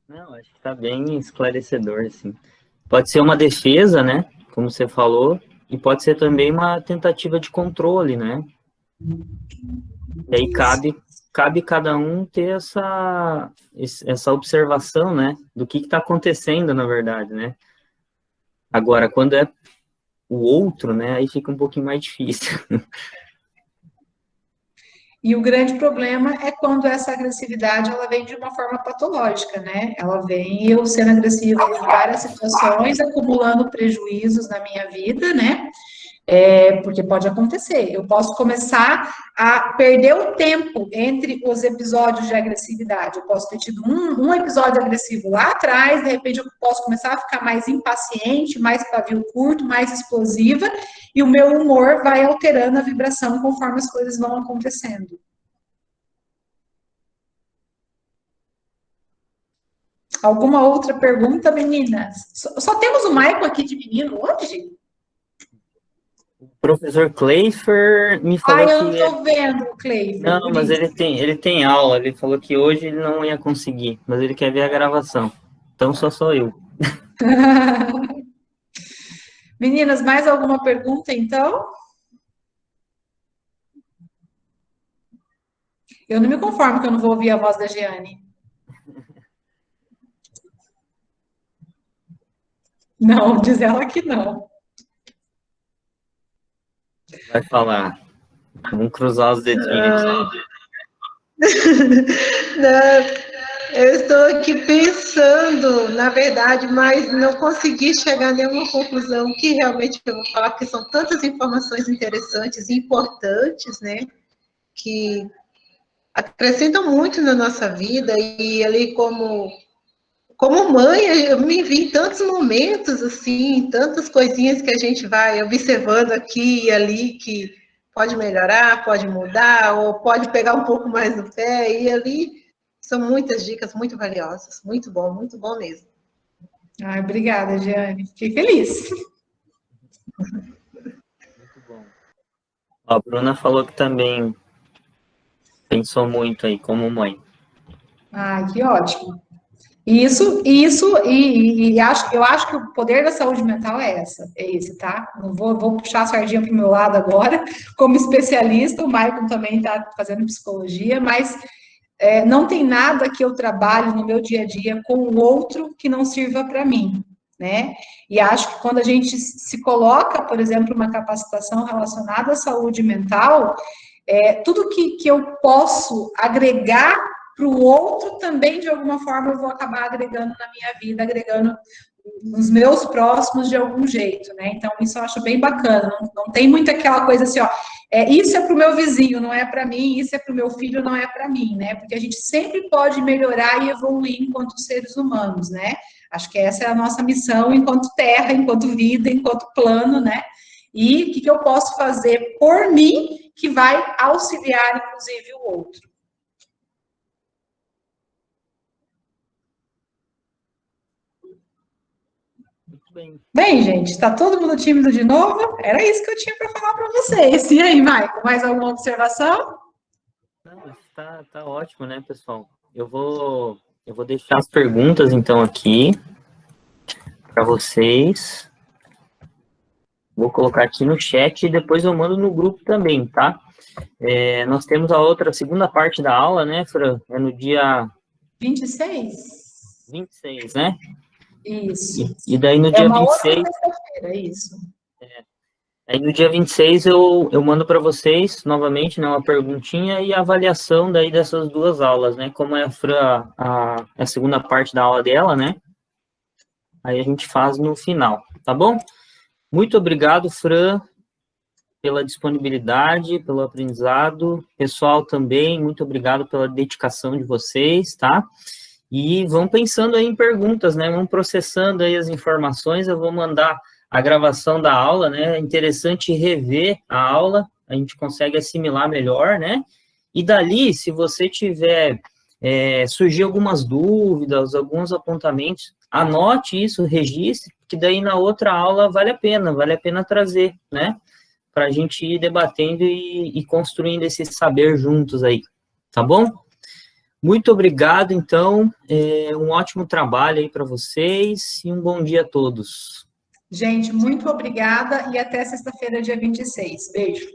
Não, acho que está bem esclarecedor, assim. Pode ser uma defesa, né? Como você falou, e pode ser também uma tentativa de controle, né? E aí cabe cabe cada um ter essa observação, né, do que está acontecendo, na verdade, né. Agora, quando é o outro, né, aí fica um pouquinho mais difícil. E o grande problema é quando essa agressividade ela vem de uma forma patológica, né? Ela vem eu sendo agressiva em várias situações, acumulando prejuízos na minha vida, né? Porque pode acontecer. Eu posso começar a perder o tempo entre os episódios de agressividade. Eu posso ter tido um episódio agressivo lá atrás, de repente eu posso começar a ficar mais impaciente, mais pavio curto, mais explosiva, e o meu humor vai alterando a vibração conforme as coisas vão acontecendo. Alguma outra pergunta, meninas? Só temos o Michael aqui de menino hoje? O professor Kleifer me falou eu não que... estou vendo o Kleifer. Não, mas ele tem aula, ele falou que hoje ele não ia conseguir, mas ele quer ver a gravação. Então só sou eu. Meninas, mais alguma pergunta, então? Eu não me conformo que eu não vou ouvir a voz da Giane. Não, diz ela que não. Vai falar. Vamos cruzar os dedinhos. Não, eu estou aqui pensando, na verdade, mas não consegui chegar a nenhuma conclusão que realmente eu vou falar, porque são tantas informações interessantes e importantes, né, que acrescentam muito na nossa vida, e ali como mãe, eu me vi em tantos momentos, assim, tantas coisinhas que a gente vai observando aqui e ali, que pode melhorar, pode mudar, ou pode pegar um pouco mais no pé, e ali são muitas dicas muito valiosas. Muito bom mesmo. Ai, obrigada, Giane. Fiquei feliz. Muito bom. A Bruna falou que também pensou muito aí como mãe. Ah, que ótimo. Isso, eu acho que o poder da saúde mental é esse, tá? Não vou puxar a sardinha para o meu lado agora, como especialista, o Michael também está fazendo psicologia, mas não tem nada que eu trabalhe no meu dia a dia com o outro que não sirva para mim, né? E acho que quando a gente se coloca, por exemplo, uma capacitação relacionada à saúde mental, tudo que eu posso agregar para o outro também, de alguma forma, eu vou acabar agregando na minha vida, agregando nos meus próximos de algum jeito, né? Então, isso eu acho bem bacana. Não tem muito aquela coisa assim, ó, isso é para o meu vizinho, não é para mim, isso é para o meu filho, não é para mim, né? Porque a gente sempre pode melhorar e evoluir enquanto seres humanos, né? Acho que essa é a nossa missão enquanto terra, enquanto vida, enquanto plano, né? E o que eu posso fazer por mim que vai auxiliar, inclusive, o outro. Bem, gente, está todo mundo tímido de novo? Era isso que eu tinha para falar para vocês. E aí, Maicon, mais alguma observação? Não, tá ótimo, né, pessoal? Eu vou deixar as perguntas, então, aqui para vocês. Vou colocar aqui no chat e depois eu mando no grupo também, tá? Nós temos a segunda parte da aula, né, Fran? É no dia... 26? 26, né? Isso. E daí no dia 26... outra sexta-feira, isso. Aí no dia 26 eu mando para vocês, novamente, né, uma perguntinha e a avaliação daí dessas duas aulas, né? Como é a Fran, a segunda parte da aula dela, né? Aí a gente faz no final, tá bom? Muito obrigado, Fran, pela disponibilidade, pelo aprendizado. Pessoal também, muito obrigado pela dedicação de vocês, tá? E vão pensando aí em perguntas, né? Vão processando aí as informações, eu vou mandar a gravação da aula, né? É interessante rever a aula, a gente consegue assimilar melhor, né? E dali, se você tiver, surgir algumas dúvidas, alguns apontamentos, anote isso, registre, que daí na outra aula vale a pena trazer, né? Para a gente ir debatendo e construindo esse saber juntos aí, tá bom? Muito obrigado, então, um ótimo trabalho aí para vocês e um bom dia a todos. Gente, muito obrigada e até sexta-feira, dia 26. Beijo.